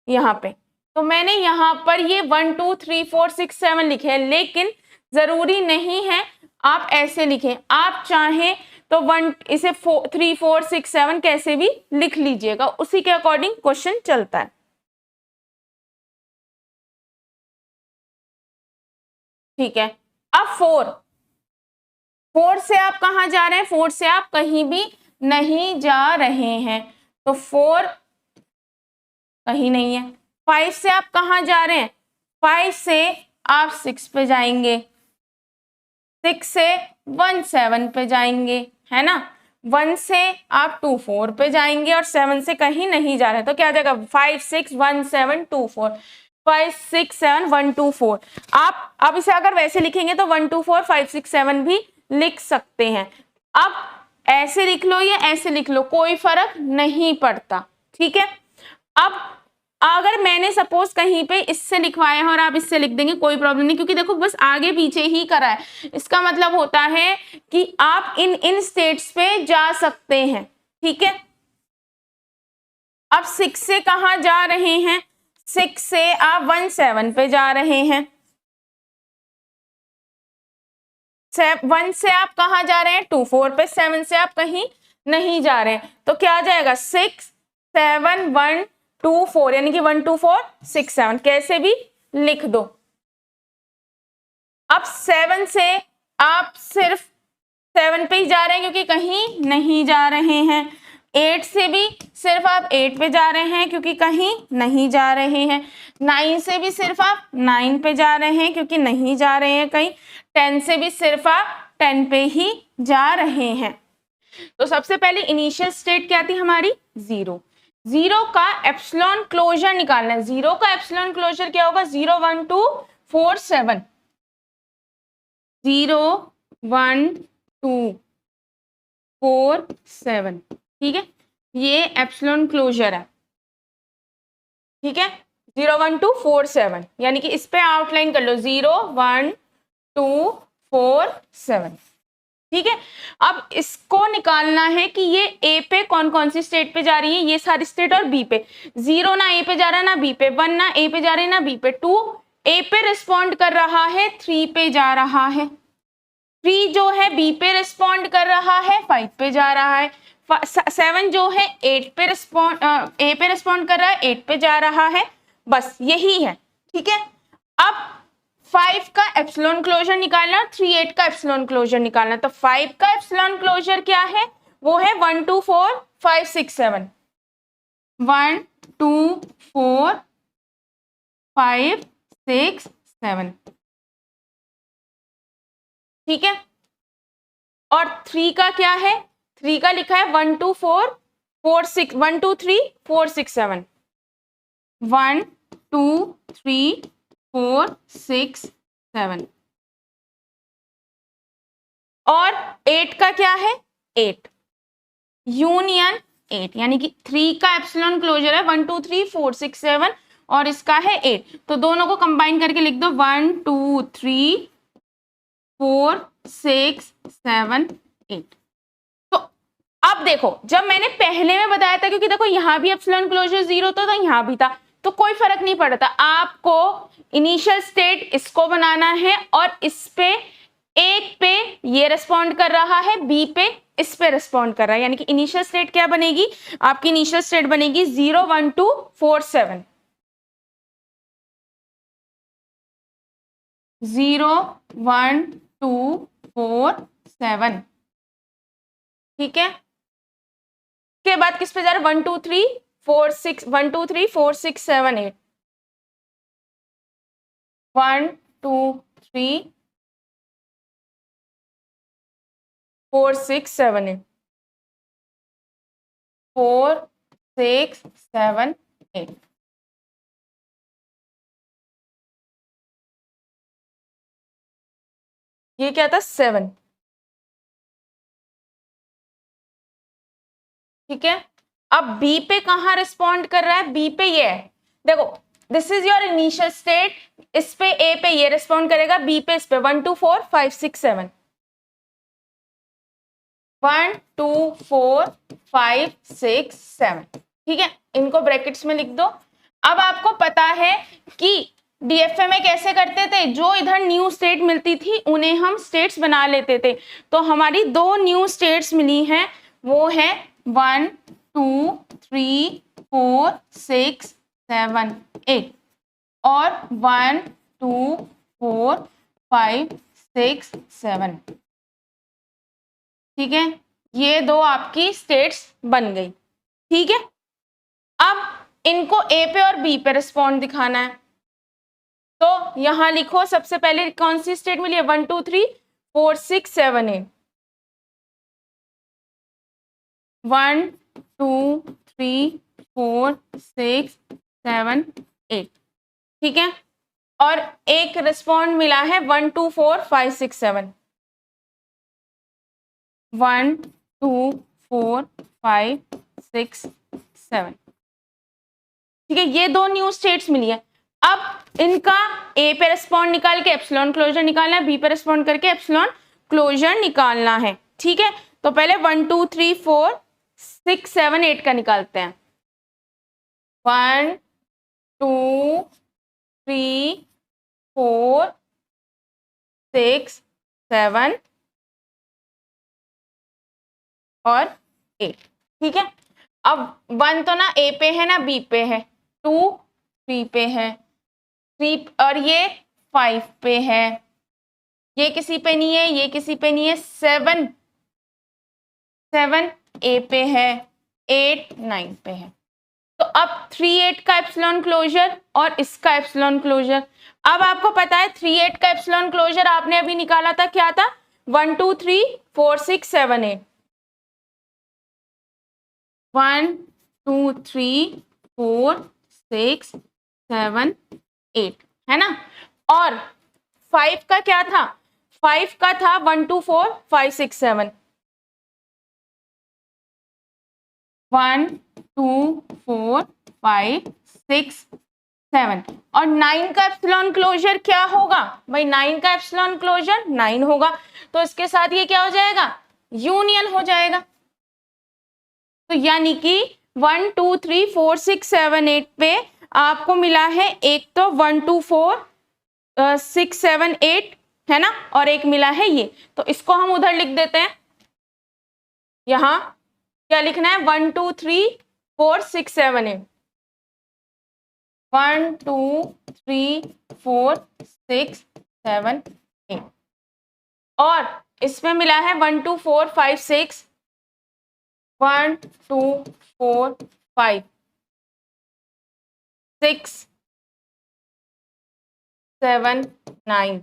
यहाँ पे, तो मैंने यहाँ पर ये 1 2 3 4 6 7 लिखे हैं, लेकिन जरूरी नहीं है आप ऐसे लिखें, आप चाहें तो 1 इसे 3 4 6 7 कैसे भी लिख लीजिएगा, उसी के अकॉर्डिंग क्वेश्चन चलता है। ठीक है, अब 4 से आप कहाँ जा रहे हैं? 4 से आप कहीं भी नहीं जा रहे हैं, तो 4 कहीं नहीं है। 5 से आप कहाँ जा रहे हैं? 5 से आप 6 पे जाएंगे, 6 से 1 7 पे जाएंगे, है ना। 1 से आप 2 4 पे जाएंगे और 7 से कहीं नहीं जा रहे, तो क्या आ जाएगा? 5 6 1 7 2 4, 5 6 7 1 2 4। आप अब इसे अगर वैसे लिखेंगे तो 1 2 4 5 6 7 भी लिख सकते हैं। अब ऐसे लिख लो या ऐसे लिख लो, कोई फर्क नहीं पड़ता, ठीक है। अब अगर मैंने सपोज कहीं पे इससे लिखवाया है और आप इससे लिख देंगे, कोई प्रॉब्लम नहीं, क्योंकि देखो बस आगे पीछे ही करा है। इसका मतलब होता है कि आप इन स्टेट्स पे जा सकते हैं, ठीक है। अब 6 से कहाँ जा रहे हैं? 6 से आप 1 7 पे जा रहे हैं। 1 से आप कहाँ जा रहे हैं? 2 4 पे। 7 से आप कहीं नहीं जा रहे हैं, तो क्या आ जाएगा? 6 7 1 2 4, यानी कि 1 2 4 6 7 कैसे भी लिख दो। अब 7 से आप सिर्फ 7 पे ही जा रहे हैं क्योंकि कहीं नहीं जा रहे हैं। 8 से भी सिर्फ आप 8 पे जा रहे हैं क्योंकि कहीं नहीं जा रहे हैं। 9 से भी सिर्फ आप 9 पे जा रहे हैं क्योंकि नहीं जा रहे हैं कहीं। 10 से भी सिर्फ आप 10 पे ही जा रहे हैं। तो सबसे पहले इनिशियल स्टेट क्या थी हमारी? 0। 0 का एप्सिलॉन क्लोजर निकालना है। 0 का एप्सिलॉन क्लोजर क्या होगा? 0 1 2 4 7, 0 1 2 4 7, ठीक है, ये एप्सिलॉन क्लोजर है, ठीक है। 0 1 2 4 7, यानी कि इस पे आउटलाइन कर लो 0 1 2 4 7, ठीक है। अब इसको निकालना है कि ये ए पे कौन कौन सी स्टेट पे जा रही है, ये सारी स्टेट, और बी पे। 0 ना ए पे जा रहा है ना बी पे, 1 ना ए पे जा रहा है ना बी पे, 2 ए पे रिस्पॉन्ड कर रहा है, 3 पे जा रहा है, 3 जो है बी पे रिस्पॉन्ड कर रहा है, 5 पे जा रहा है, 7 जो है 8 पे रिस्पॉन्ड ए पे रिस्पॉन्ड कर रहा है, 8 पे जा रहा है, बस यही है, ठीक है। अब 5 का एप्सिलॉन क्लोजर निकालना, 3 8 का एप्सिलॉन क्लोजर निकालना। तो 5 का एप्सिलॉन क्लोजर क्या है? वो है 1 2 4 5 6 7, 1 2 4 5 6 7, ठीक है। और 3 का क्या है? 3 का लिखा है 1 2 4 4 6, 1 2 3 4 6 7, 1 2 3 4 6 7। और 8 का क्या है? 8 यूनियन 8, यानी कि 3 का एप्सिलॉन क्लोजर है 1 2 3 4 6 7 और इसका है 8, तो दोनों को कंबाइन करके लिख दो 1 2 3 4 6 7 8। तो अब देखो, जब मैंने पहले में बताया था, क्योंकि देखो यहाँ भी एप्सिलॉन क्लोजर 0 था तो यहाँ भी था, तो कोई फर्क नहीं पड़ता। आपको इनिशियल स्टेट इसको बनाना है और इस पे एक पे ये रिस्पॉन्ड कर रहा है, बी पे इस पे रिस्पॉन्ड कर रहा है, यानी कि इनिशियल स्टेट क्या बनेगी आपकी? इनिशियल स्टेट बनेगी 0 1 2 4 7, 0 1 2 4 7, ठीक है। के बाद किस पे जा रहा है? 1 2 3 4 6, 1 2 3 4 6 7 8, 1 2 3 4 6 7 8, 4 6 7 8। ये क्या था? 7, ठीक है। अब बी पे कहाँ रिस्पॉन्ड कर रहा है? बी पे ये है, देखो this is your initial state, इस पे ए पे ये रिस्पॉन्ड करेगा, बी पे इस पे 1 2 4 5 6 7, 1 2 4 5 6 7, ठीक है। इनको ब्रैकेट्स में लिख दो। अब आपको पता है कि डीएफए में कैसे करते थे, जो इधर न्यू स्टेट मिलती थी उन्हें हम स्टेट्स बना लेते थे। तो हमारी 2 न्यू स्टेट्स मिली हैं, वो है 1 2 3 4 6 7 8 और 1 2 4 5 6 7। ठीक है, ये 2 आपकी स्टेट्स बन गई। ठीक है, अब इनको ए पे और बी पे रिस्पॉन्ड दिखाना है, तो यहां लिखो सबसे पहले कौन सी स्टेट मिली है, 1 2 3 4 6 7 8। 1 2 3 4 6 7 8। ठीक है, और एक रिस्पॉन्ड मिला है 1 2 4 5 6 7। 1 2 4 5 6 7। ठीक है, ये 2 न्यू स्टेट्स मिली है। अब इनका ए पे रिस्पॉन्ड निकाल के एप्सिलॉन क्लोजर निकालना है, बी पे रिस्पॉन्ड करके एप्सिलॉन क्लोजर निकालना है। ठीक है, तो पहले 1 2 3 4 6 7 8 का निकालते हैं। 1 2 3 4 6 7 और 8। ठीक है, अब 1 तो ना ए पे है ना बी पे है, 2 3 पे है, 3 और ये 5 पे है, ये किसी पे नहीं है, ये किसी पे नहीं है, 7 ए पे है, 8 9 पे है। तो अब 3 8 का एप्सिलॉन क्लोजर और इसका एप्सिलॉन क्लोजर। अब आपको पता है 3 8 का एप्सिलॉन क्लोजर आपने अभी निकाला था, क्या था, 1 2 3 4 6 7 8। 1 2 3 4 6 7 8 है ना। और 5 का क्या था, 5 का था 1 2 4 5 6 7। 1 2 4 5 6 7 और 9 का एप्सिलॉन क्लोजर क्या होगा भाई, 9 का एप्सिलॉन क्लोजर 9 होगा, तो इसके साथ ये क्या हो जाएगा, यूनियन हो जाएगा। तो यानी कि 1 2 3 4 6 7 8 पे आपको मिला है एक तो 1 2 4 6 7 8 है ना, और एक मिला है ये, तो इसको हम उधर लिख देते हैं। यहां क्या लिखना है, 1 2 3 4 6 7 8। 1 2 3 4 6 7 8 और इसमें मिला है 1 2 4 5 6 1 2 4 5 6 7 9।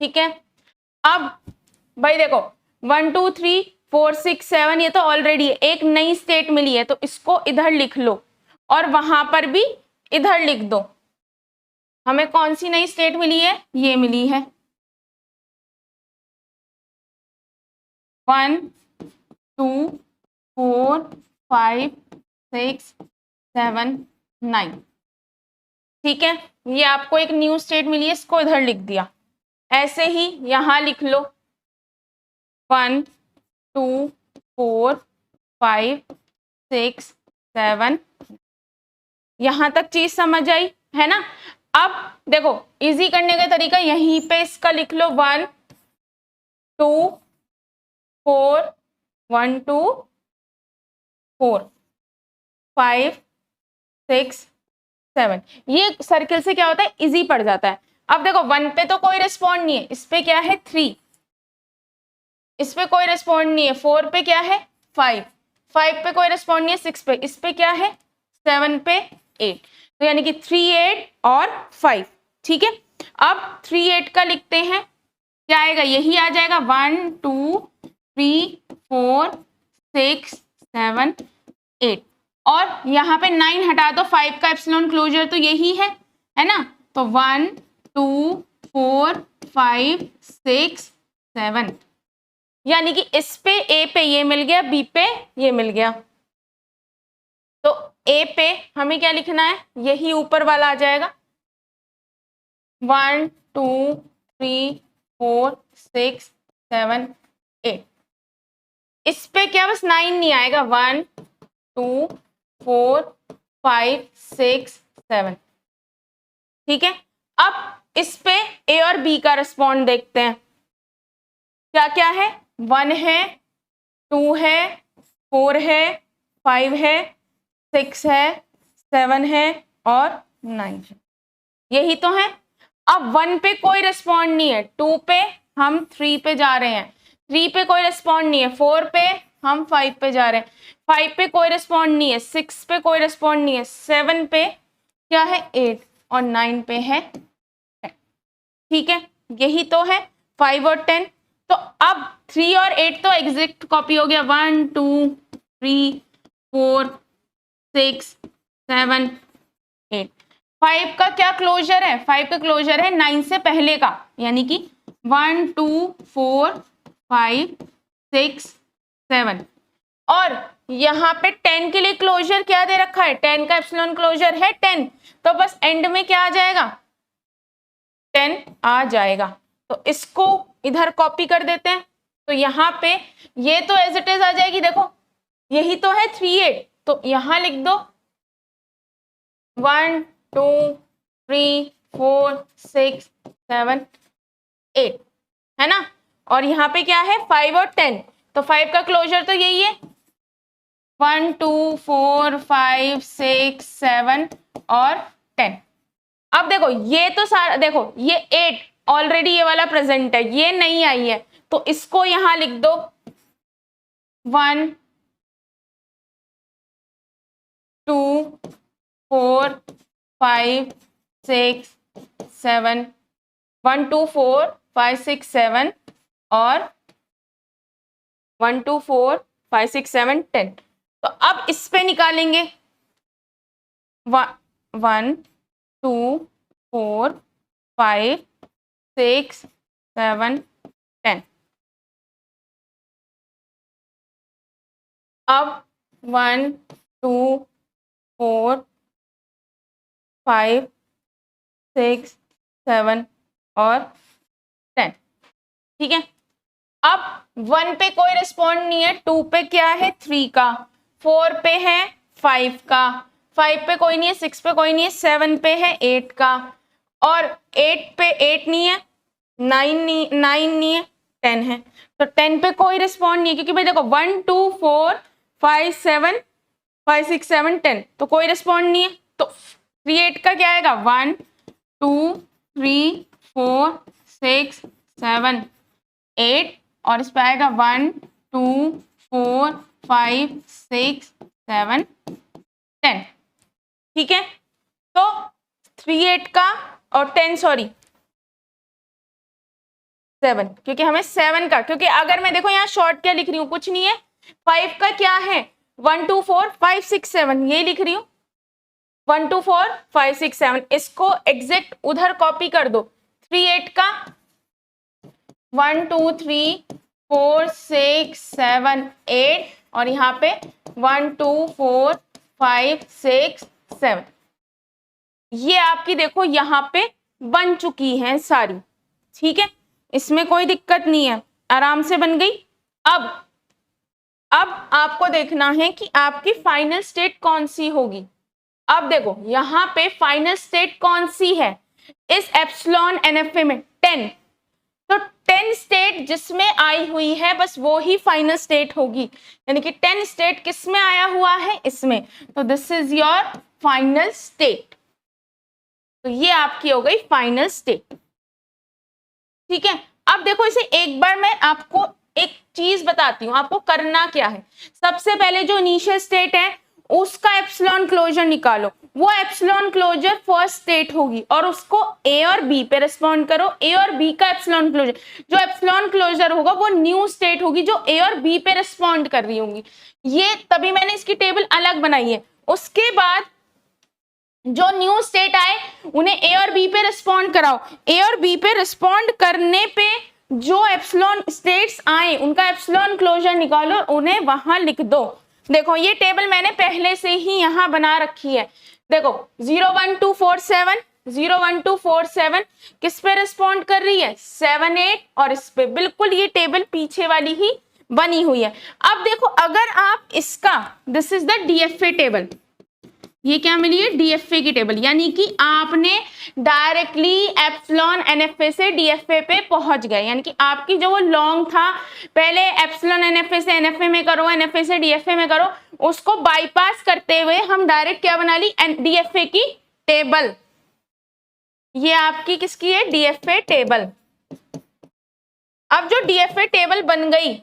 ठीक है, अब भाई देखो 1 2 3 4 6 7 ये तो ऑलरेडी एक नई स्टेट मिली है, तो इसको इधर लिख लो और वहां पर भी इधर लिख दो। हमें कौन सी नई स्टेट मिली है, ये मिली है 1 2 4 5 6 7 9। ठीक है, ये आपको एक न्यू स्टेट मिली है, इसको इधर लिख दिया। ऐसे ही यहां लिख लो 1 2 4 5 6 7। यहां तक चीज समझ आई है ना। अब देखो इजी करने का तरीका, यहीं पे इसका लिख लो 1 2 4 1 2 4 5 6 7। ये सर्किल से क्या होता है, इजी पड़ जाता है। अब देखो 1 पे तो कोई रिस्पॉन्ड नहीं है, इस पे क्या है 3, इस पे कोई रिस्पॉन्ड नहीं है, 4 पे क्या है 5, 5 पे कोई रिस्पॉन्ड नहीं है, 6 पे, इस पे क्या है 7 पे 8, तो यानी कि 3 8 और 5। ठीक है, अब 3 8 का लिखते हैं, क्या आएगा, यही आ जाएगा 1 2 3 4 6 7 8 और यहाँ पे 9 हटा दो, 5 का एप्सिलॉन क्लोजर तो यही है ना, तो 1 2 4 5 6 7, यानी कि इस पे ए पे ये मिल गया, बी पे ये मिल गया, तो ए पे हमें क्या लिखना है, यही ऊपर वाला आ जाएगा 1 2 3 4 6 7 8। इस पे क्या बस 9 नहीं आएगा, 1 2 4 5 6 7। ठीक है, अब इस पे ए और बी का रिस्पॉन्ड देखते हैं। क्या क्या है, 1 है, 2 है, 4 है, 5 है, 6 है, 7 है और 9 है। यही तो है। अब 1 पे कोई रिस्पॉन्ड नहीं है, 2 पे हम 3 पे जा रहे हैं, 3 पे कोई रिस्पॉन्ड नहीं है, 4 पे हम 5 पे जा रहे हैं, 5 पे कोई रिस्पॉन्ड नहीं है, 6 पे कोई रिस्पॉन्ड नहीं है, 7 पे क्या है 8 और 9 पे है 10। ठीक है, यही तो है 5 और 10। तो अब 3 और 8 तो एग्जैक्ट कॉपी हो गया, 1 2 3 4 6 7 8। 5 का क्या क्लोजर है, 5 का क्लोजर है 9 से पहले का, यानी कि 1 2 4 5 6 7। और यहाँ पे 10 के लिए क्लोजर क्या दे रखा है, 10 का एप्सिलॉन क्लोजर है 10, तो बस एंड में क्या आ जाएगा 10 आ जाएगा। तो इसको इधर कॉपी कर देते हैं, तो यहाँ पे ये तो एज इट इज आ जाएगी। देखो यही तो है 3 8, तो यहाँ लिख दो 1 2 3 4 6 7 8, है ना। और यहाँ पे क्या है 5 और 10, तो 5 का क्लोजर तो यही है 1 2 4 5 6 7 और 10। अब देखो ये तो सारा, देखो ये 8 ऑलरेडी ये वाला प्रेजेंट है, ये नहीं आई है, तो इसको यहां लिख दो 1 2 4 5 6 7 1 2 4 5 6 7 और 1 2 4 5 6 7 10। तो अब इस पे निकालेंगे 1 2 4 5 6 7 10। अब 1 2 4 5 6 7 और 10। ठीक है, अब 1 पे कोई रिस्पॉन्ड नहीं है, 2 पे क्या है 3 का, 4 पे है 5 का, 5 पे कोई नहीं है, 6 पे कोई नहीं है, 7 पे है 8 का, और 8 पे 8 नहीं है, 9 नहीं है, 10 है। तो 10 पे कोई रिस्पॉन्ड नहीं है, क्योंकि भाई देखो 1 2 4 5 7 5 6 7 10, तो कोई रिस्पॉन्ड नहीं है। तो 3 8 का क्या आएगा 1 2 3 4 6 7 8, और इस पे आएगा 1 2 4 5 6 7 10। ठीक है, तो 3 8 का और 10 सॉरी 7, क्योंकि हमें 7 का, क्योंकि अगर मैं देखो यहाँ शॉर्ट क्या लिख रही हूँ, कुछ नहीं है, 5 का क्या है 1 2 4 5 6 7, ये लिख रही हूँ 1 2 4 5 6 7, इसको एग्जैक्ट उधर कॉपी कर दो। 3 8 का 1 2 3 4 6 7 8, और यहाँ पे 1 2 4 5 6 7, ये आपकी देखो यहाँ पे बन चुकी हैं सारी। ठीक है, इसमें कोई दिक्कत नहीं है, आराम से बन गई। अब आपको देखना है कि आपकी फाइनल स्टेट कौन सी होगी। अब देखो यहाँ पे फाइनल स्टेट कौन सी है इस एप्सिलॉन NFA में 10, तो 10 स्टेट जिसमें आई हुई है बस वो ही फाइनल स्टेट होगी, यानी कि 10 स्टेट किस में आया हुआ है इसमें, तो this is your final state. तो ये आपकी हो गई फाइनल स्टेट। ठीक है, अब देखो इसे एक बार मैं आपको एक चीज बताती हूँ, आपको करना क्या है। सबसे पहले जो इनिशियल स्टेट है उसका एप्सिलॉन क्लोजर निकालो, वो एप्सिलॉन क्लोजर फर्स्ट स्टेट होगी, और उसको ए और बी पे रिस्पॉन्ड करो। ए और बी का एप्सिलॉन क्लोजर, जो एप्सिलॉन क्लोजर होगा वो न्यू स्टेट होगी जो ए और बी पे रिस्पॉन्ड कर रही होंगी। ये तभी मैंने इसकी टेबल अलग बनाई है। उसके बाद जो न्यू स्टेट आए उन्हें ए और बी पे रिस्पॉन्ड कराओ। ए और बी पे रिस्पॉन्ड करने पे जो एप्सिलॉन स्टेट्स आए उनका एप्सिलॉन क्लोजर निकालो, उन्हें वहां लिख दो। देखो ये टेबल मैंने पहले से ही यहां बना रखी है। देखो 0 1 2 4 7 0 1 2 4 7 किस पे रिस्पॉन्ड कर रही है 7 8, और इस पे बिल्कुल ये टेबल पीछे वाली ही बनी हुई है। अब देखो अगर आप इसका, this is the DFA table, ये क्या मिली है, डीएफए की टेबल, यानी कि आपने डायरेक्टली एप्सिलॉन एनएफए से डीएफए पे पहुंच गए, यानी कि आपकी जो वो लॉन्ग था, पहले एप्सिलॉन एनएफए से एनएफए में करो, एनएफए से डीएफए में करो, उसको बाईपास करते हुए हम डायरेक्ट क्या बना ली, डीएफए की टेबल। ये आपकी किसकी है, डीएफए टेबल। अब जो डीएफए टेबल बन गई,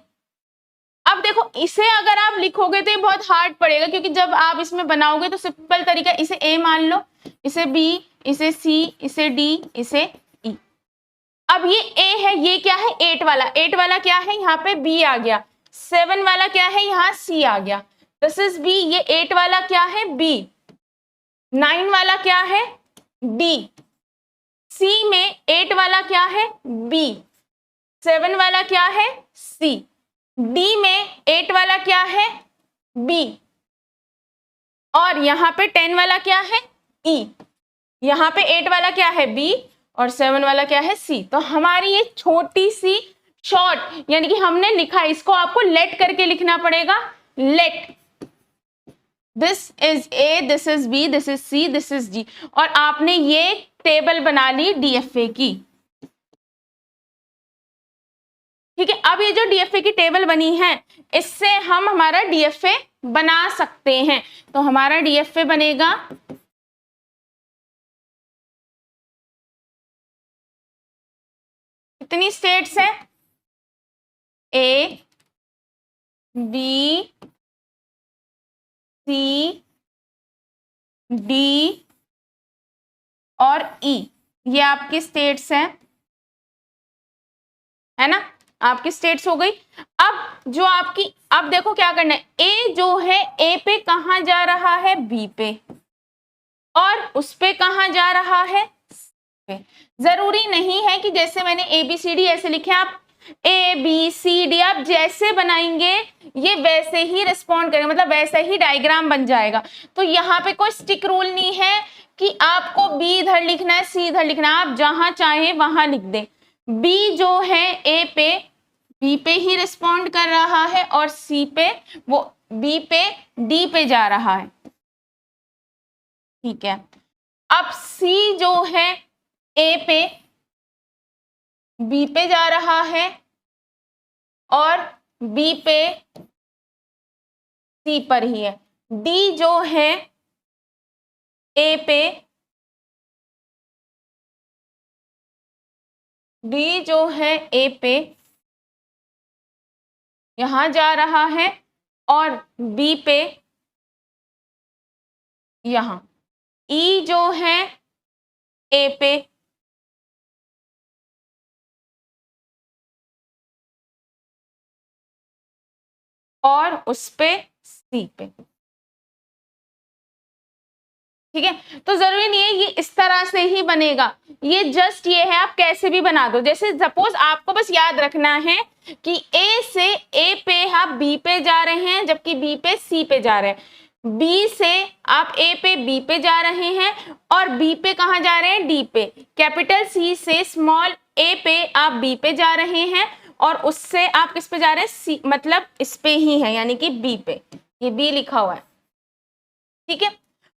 अब देखो इसे अगर आप लिखोगे तो ये बहुत हार्ड पड़ेगा, क्योंकि जब आप इसमें बनाओगे तो सिंपल तरीका, इसे ए मान लो, इसे बी, इसे सी, इसे डी, इसे ई। अब ये ए है, ये क्या है, 8 वाला, 8 वाला क्या है, यहाँ पे बी आ गया, 7 वाला क्या है, यहाँ सी आ गया, दिस इज बी, ये 8 वाला क्या है, बी, 9 वाला क्या है, डी, सी में 8 वाला क्या है, बी, 7 वाला क्या है, सी, डी में 8 वाला क्या है, बी, और यहाँ पे 10 वाला क्या है, ई, यहाँ पे 8 वाला क्या है, बी, और 7 वाला क्या है, सी। तो हमारी ये छोटी सी शॉर्ट, यानी कि हमने लिखा, इसको आपको लेट करके लिखना पड़ेगा, let, this is A, this is B, this is C, this is D, और आपने ये टेबल बना ली डीएफए की। ठीक है, अब ये जो डीएफए की टेबल बनी है, इससे हम हमारा डीएफए बना सकते हैं। तो हमारा डीएफए बनेगा, कितनी स्टेट्स है, ए, बी, सी, डी और ई, ये आपकी स्टेट्स हैं, है ना, आपकी स्टेट्स हो गई। अब जो आपकी, अब देखो क्या करना है, ए जो है, ए पे कहां जा रहा है, बी पे, और उस पे कहां जा रहा है, सी पे। जरूरी नहीं है कि जैसे मैंने ए बी सी डी ऐसे लिखे, आप ए बी सी डी आप जैसे बनाएंगे ये वैसे ही रिस्पॉन्ड करेगा, मतलब वैसे ही डायग्राम बन जाएगा। तो यहाँ पे कोई स्टिक रूल नहीं है कि आपको बी इधर लिखना है, सी इधर लिखना है, आप जहां चाहे वहां लिख दें। बी जो है ए पे, बी पे ही रिस्पॉन्ड कर रहा है, और सी पे, वो बी पे डी पे जा रहा है। ठीक है, अब सी जो है ए पे बी पे जा रहा है, और बी पे सी पर ही है। डी जो है ए पे, डी जो है ए पे यहां जा रहा है, और बी पे यहां। ई जो है ए पे, और उस पे सी पे। ठीक है, तो जरूरी नहीं है ये इस तरह से ही बनेगा, ये जस्ट ये है, आप कैसे भी बना दो। जैसे सपोज आपको बस याद रखना है कि ए से ए पे आप बी पे जा रहे हैं, जबकि बी पे सी पे जा रहे हैं। बी से आप ए पे बी पे जा रहे हैं, और बी पे कहाँ जा रहे हैं, डी पे। कैपिटल सी से स्मॉल ए पे आप बी पे जा रहे हैं, और उससे आप किस पे जा रहे हैं, सी, मतलब इस पे ही है, यानी कि बी पे, ये बी लिखा हुआ है। ठीक है,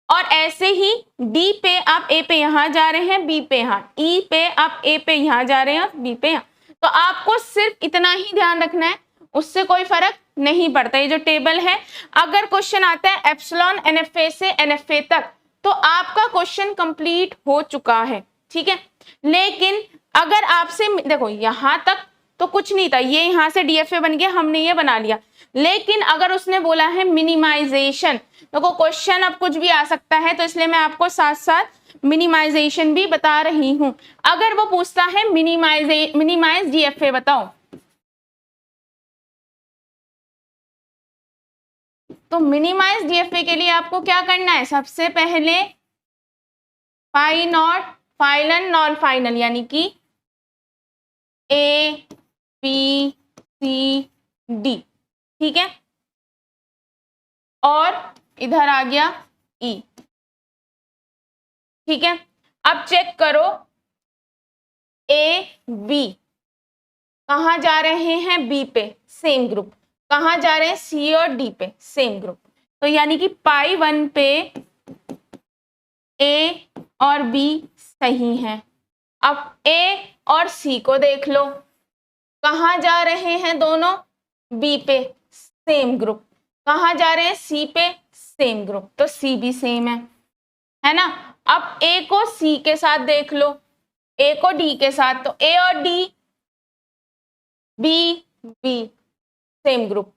और ऐसे ही डी पे आप ए पे यहां जा रहे हैं, बी पे यहां, ई पे आप ए पे यहां जा रहे हैं, बी पे यहां। तो आपको सिर्फ इतना ही ध्यान रखना है, उससे कोई फर्क नहीं पड़ता। ये जो टेबल है, अगर क्वेश्चन आता है एप्सिलॉन एनएफए से एनएफए तक, तो आपका क्वेश्चन कंप्लीट हो चुका है। ठीक है, लेकिन अगर आपसे देखो यहां तक तो कुछ नहीं था, ये यहां से डीएफए बन गया, हमने ये बना लिया। लेकिन अगर उसने बोला है मिनिमाइजेशन, देखो क्वेश्चन अब कुछ भी आ सकता है, तो इसलिए मैं आपको साथ साथ मिनिमाइजेशन भी बता रही हूं। अगर वो पूछता है मिनिमाइज डीएफए बताओ, तो मिनिमाइज डीएफए के लिए आपको क्या करना है, सबसे पहले phi not final non final, यानी कि ए बी सी डी। ठीक है, और इधर आ गया ई। ठीक है, अब चेक करो, ए बी कहां जा रहे हैं, बी पे, सेम ग्रुप। कहां जा रहे हैं, सी और डी पे, सेम ग्रुप। तो यानी कि पाई 1 पे ए और बी सही हैं। अब ए और सी को देख लो, कहाँ जा रहे हैं दोनों? बी पे, सेम ग्रुप। कहाँ जा रहे हैं? सी पे, सेम ग्रुप, तो सी भी सेम है ना। अब ए को सी के साथ देख लो, ए को डी के साथ, तो ए और D, B B same group,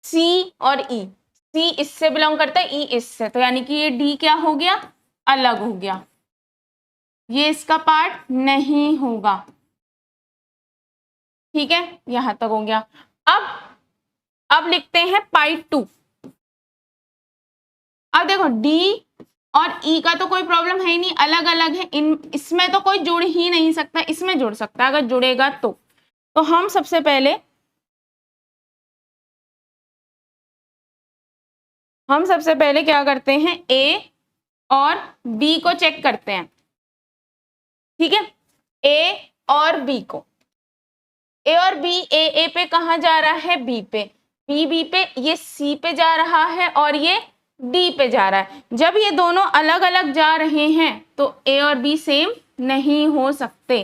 C और ई, सी इससे बिलोंग करता है, ई इससे, तो यानी कि ये डी क्या हो गया? अलग हो गया, ये इसका पार्ट नहीं होगा। ठीक है, यहां तक हो गया। अब लिखते हैं पाई 2। अब देखो डी और ई का तो कोई प्रॉब्लम है ही नहीं, अलग अलग है, इसमें तो कोई जुड़ ही नहीं सकता, इसमें जुड़ सकता है अगर जुड़ेगा तो हम सबसे पहले क्या करते हैं, ए और बी को चेक करते हैं। ठीक है, ए और बी को, ए और बी, ए पे कहाँ जा रहा है? बी पे, बी पे, ये सी पे जा रहा है और ये डी पे जा रहा है। जब ये दोनों अलग अलग जा रहे हैं तो ए और बी सेम नहीं हो सकते।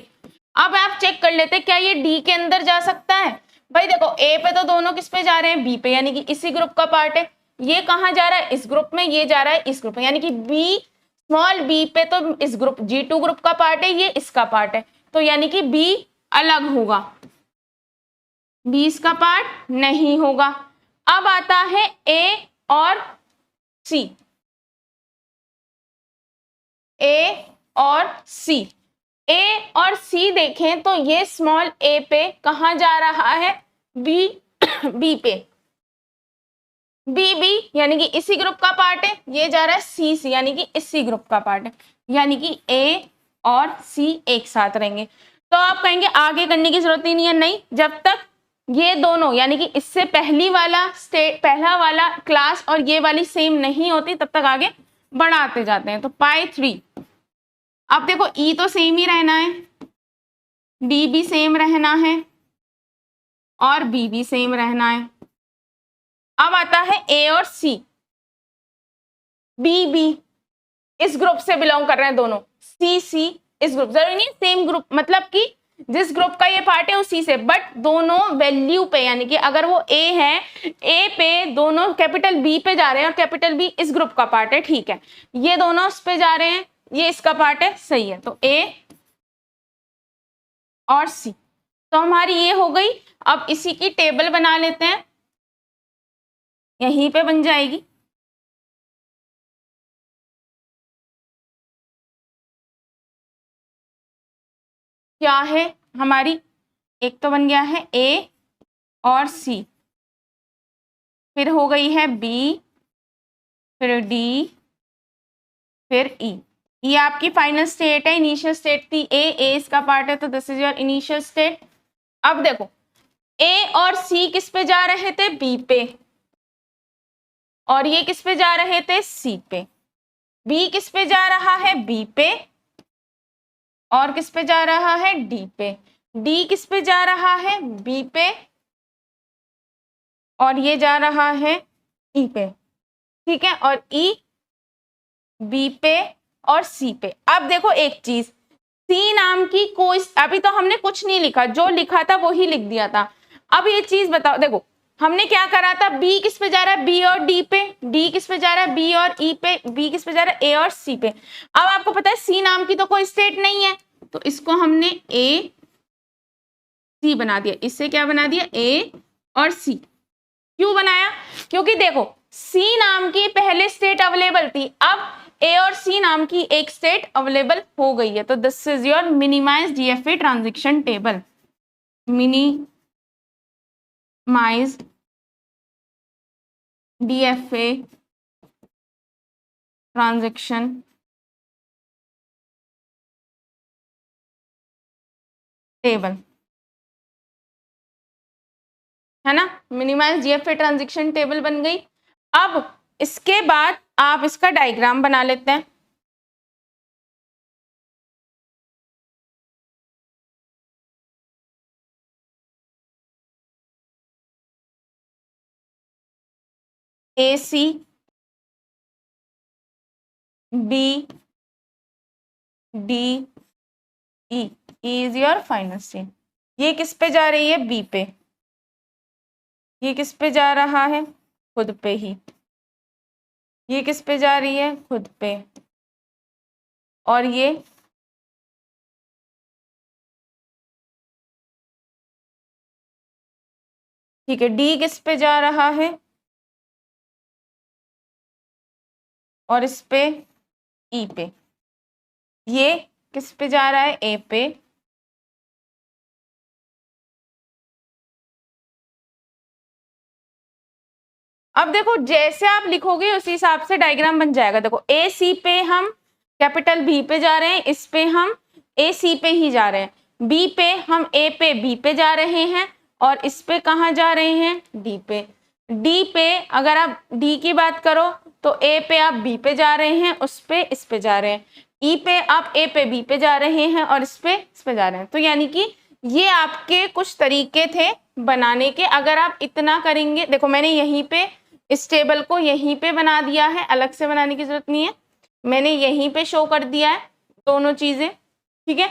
अब आप चेक कर लेते क्या ये डी के अंदर जा सकता है? भाई देखो, ए पे तो दोनों किस पे जा रहे हैं? बी पे, यानी कि इसी ग्रुप का पार्ट है। ये कहाँ जा रहा है? इस ग्रुप में, ये जा रहा है इस ग्रुप में, यानी कि बी, स्मॉल बी पे तो इस ग्रुप G2 ग्रुप का पार्ट है, ये इसका पार्ट है, तो यानी कि बी अलग होगा, 20 का पार्ट नहीं होगा। अब आता है ए और सी, ए और सी, ए और सी देखें तो ये स्मॉल ए पे कहाँ जा रहा है? बी बी पे, बी यानी कि इसी ग्रुप का पार्ट है, ये जा रहा है सी यानी कि इसी ग्रुप का पार्ट है, यानी कि ए और सी एक साथ रहेंगे। तो आप कहेंगे आगे करने की जरूरत ही नहीं है, नहीं, जब तक ये दोनों यानी कि इससे पहला वाला क्लास और ये वाली सेम नहीं होती तब तक आगे बढ़ाते जाते हैं। तो पाई 3, अब देखो ई तो सेम ही रहना है, डी भी सेम रहना है और बी भी सेम रहना है। अब आता है ए और सी, बी इस ग्रुप से बिलोंग कर रहे हैं दोनों, सी इस ग्रुप, जरूरी नहीं सेम ग्रुप, मतलब कि जिस ग्रुप का ये पार्ट है उसी से, बट दोनों वैल्यू पे, यानी कि अगर वो ए है, ए पे दोनों कैपिटल बी पे जा रहे हैं और कैपिटल बी इस ग्रुप का पार्ट है, ठीक है, ये दोनों उस पे जा रहे हैं, ये इसका पार्ट है, सही है, तो ए और सी, तो हमारी ये हो गई। अब इसी की टेबल बना लेते हैं, यहीं पे बन जाएगी। क्या है हमारी, एक तो बन गया है ए और सी, फिर हो गई है बी, फिर डी, फिर ई, ये आपकी फाइनल स्टेट है, इनिशियल स्टेट थी ए इसका पार्ट है, तो this is your initial state. अब देखो ए और सी किस पे जा रहे थे? बी पे, और ये किस पे जा रहे थे? सी पे। बी किस पे जा रहा है? बी पे, और किस पे जा रहा है? डी पे। डी किस पे जा रहा है? बी पे, और ये जा रहा है ई पे, ठीक है, और ई बी पे और सी पे। अब देखो एक चीज, सी नाम की कोई, अभी तो हमने कुछ नहीं लिखा, जो लिखा था वो ही लिख दिया था। अब ये चीज बताओ, देखो हमने क्या करा था, बी किस पे जा रहा है? बी और डी पे, डी किस पे जा रहा है? बी और ई पे, बी किस पे जा रहा है? ए और सी पे। अब आपको पता है सी नाम की तो कोई स्टेट नहीं है, तो इसको हमने ए सी बना दिया, इससे क्या बना दिया? ए और सी। क्यों बनाया? क्योंकि देखो सी नाम की पहले स्टेट अवेलेबल थी, अब ए और सी नाम की एक स्टेट अवेलेबल हो गई है, तो this is your minimize DFA transaction table, minimize DFA transaction table, है ना, मिनिमाइज डीएफए ट्रांजैक्शन टेबल बन गई। अब इसके बाद आप इसका डायग्राम बना लेते हैं। A C, B D E, E is your final state. ये किस पे जा रही है? बी पे। ये किस पे जा रहा है? खुद पे ही। ये किस पे जा रही है? खुद पे। और ये ठीक है, डी किस पे जा रहा है? और इस पे ई पे। ये किस पे जा रहा है? ए पे। अब देखो जैसे आप लिखोगे उसी हिसाब से डायग्राम बन जाएगा। देखो ए सी पे हम कैपिटल बी पे जा रहे हैं, इस पे हम ए सी पे ही जा रहे हैं। बी पे हम ए पे बी पे जा रहे हैं, और इस पे कहाँ जा रहे हैं? डी पे। डी पे अगर आप डी की बात करो तो ए पे आप बी पे जा रहे हैं, उस पे इस पे जा रहे हैं। ई पे आप ए पे बी पे जा रहे हैं, और इस पे जा रहे हैं। तो यानी कि ये आपके कुछ तरीके थे बनाने के। अगर आप इतना करेंगे, देखो मैंने यहीं पे इस टेबल को यहीं पे बना दिया है, अलग से बनाने की जरूरत नहीं है, मैंने यहीं पे शो कर दिया है दोनों चीजें, ठीक है।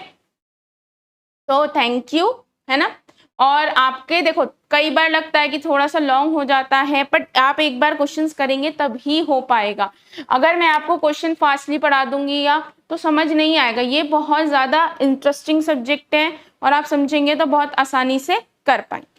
तो थैंक यू, है ना। और आपके देखो कई बार लगता है कि थोड़ा सा लॉन्ग हो जाता है, बट आप एक बार क्वेश्चंस करेंगे तब ही हो पाएगा। अगर मैं आपको क्वेश्चन फास्टली पढ़ा दूंगी या तो समझ नहीं आएगा। ये बहुत ज़्यादा इंटरेस्टिंग सब्जेक्ट है और आप समझेंगे तो बहुत आसानी से कर पाएंगे।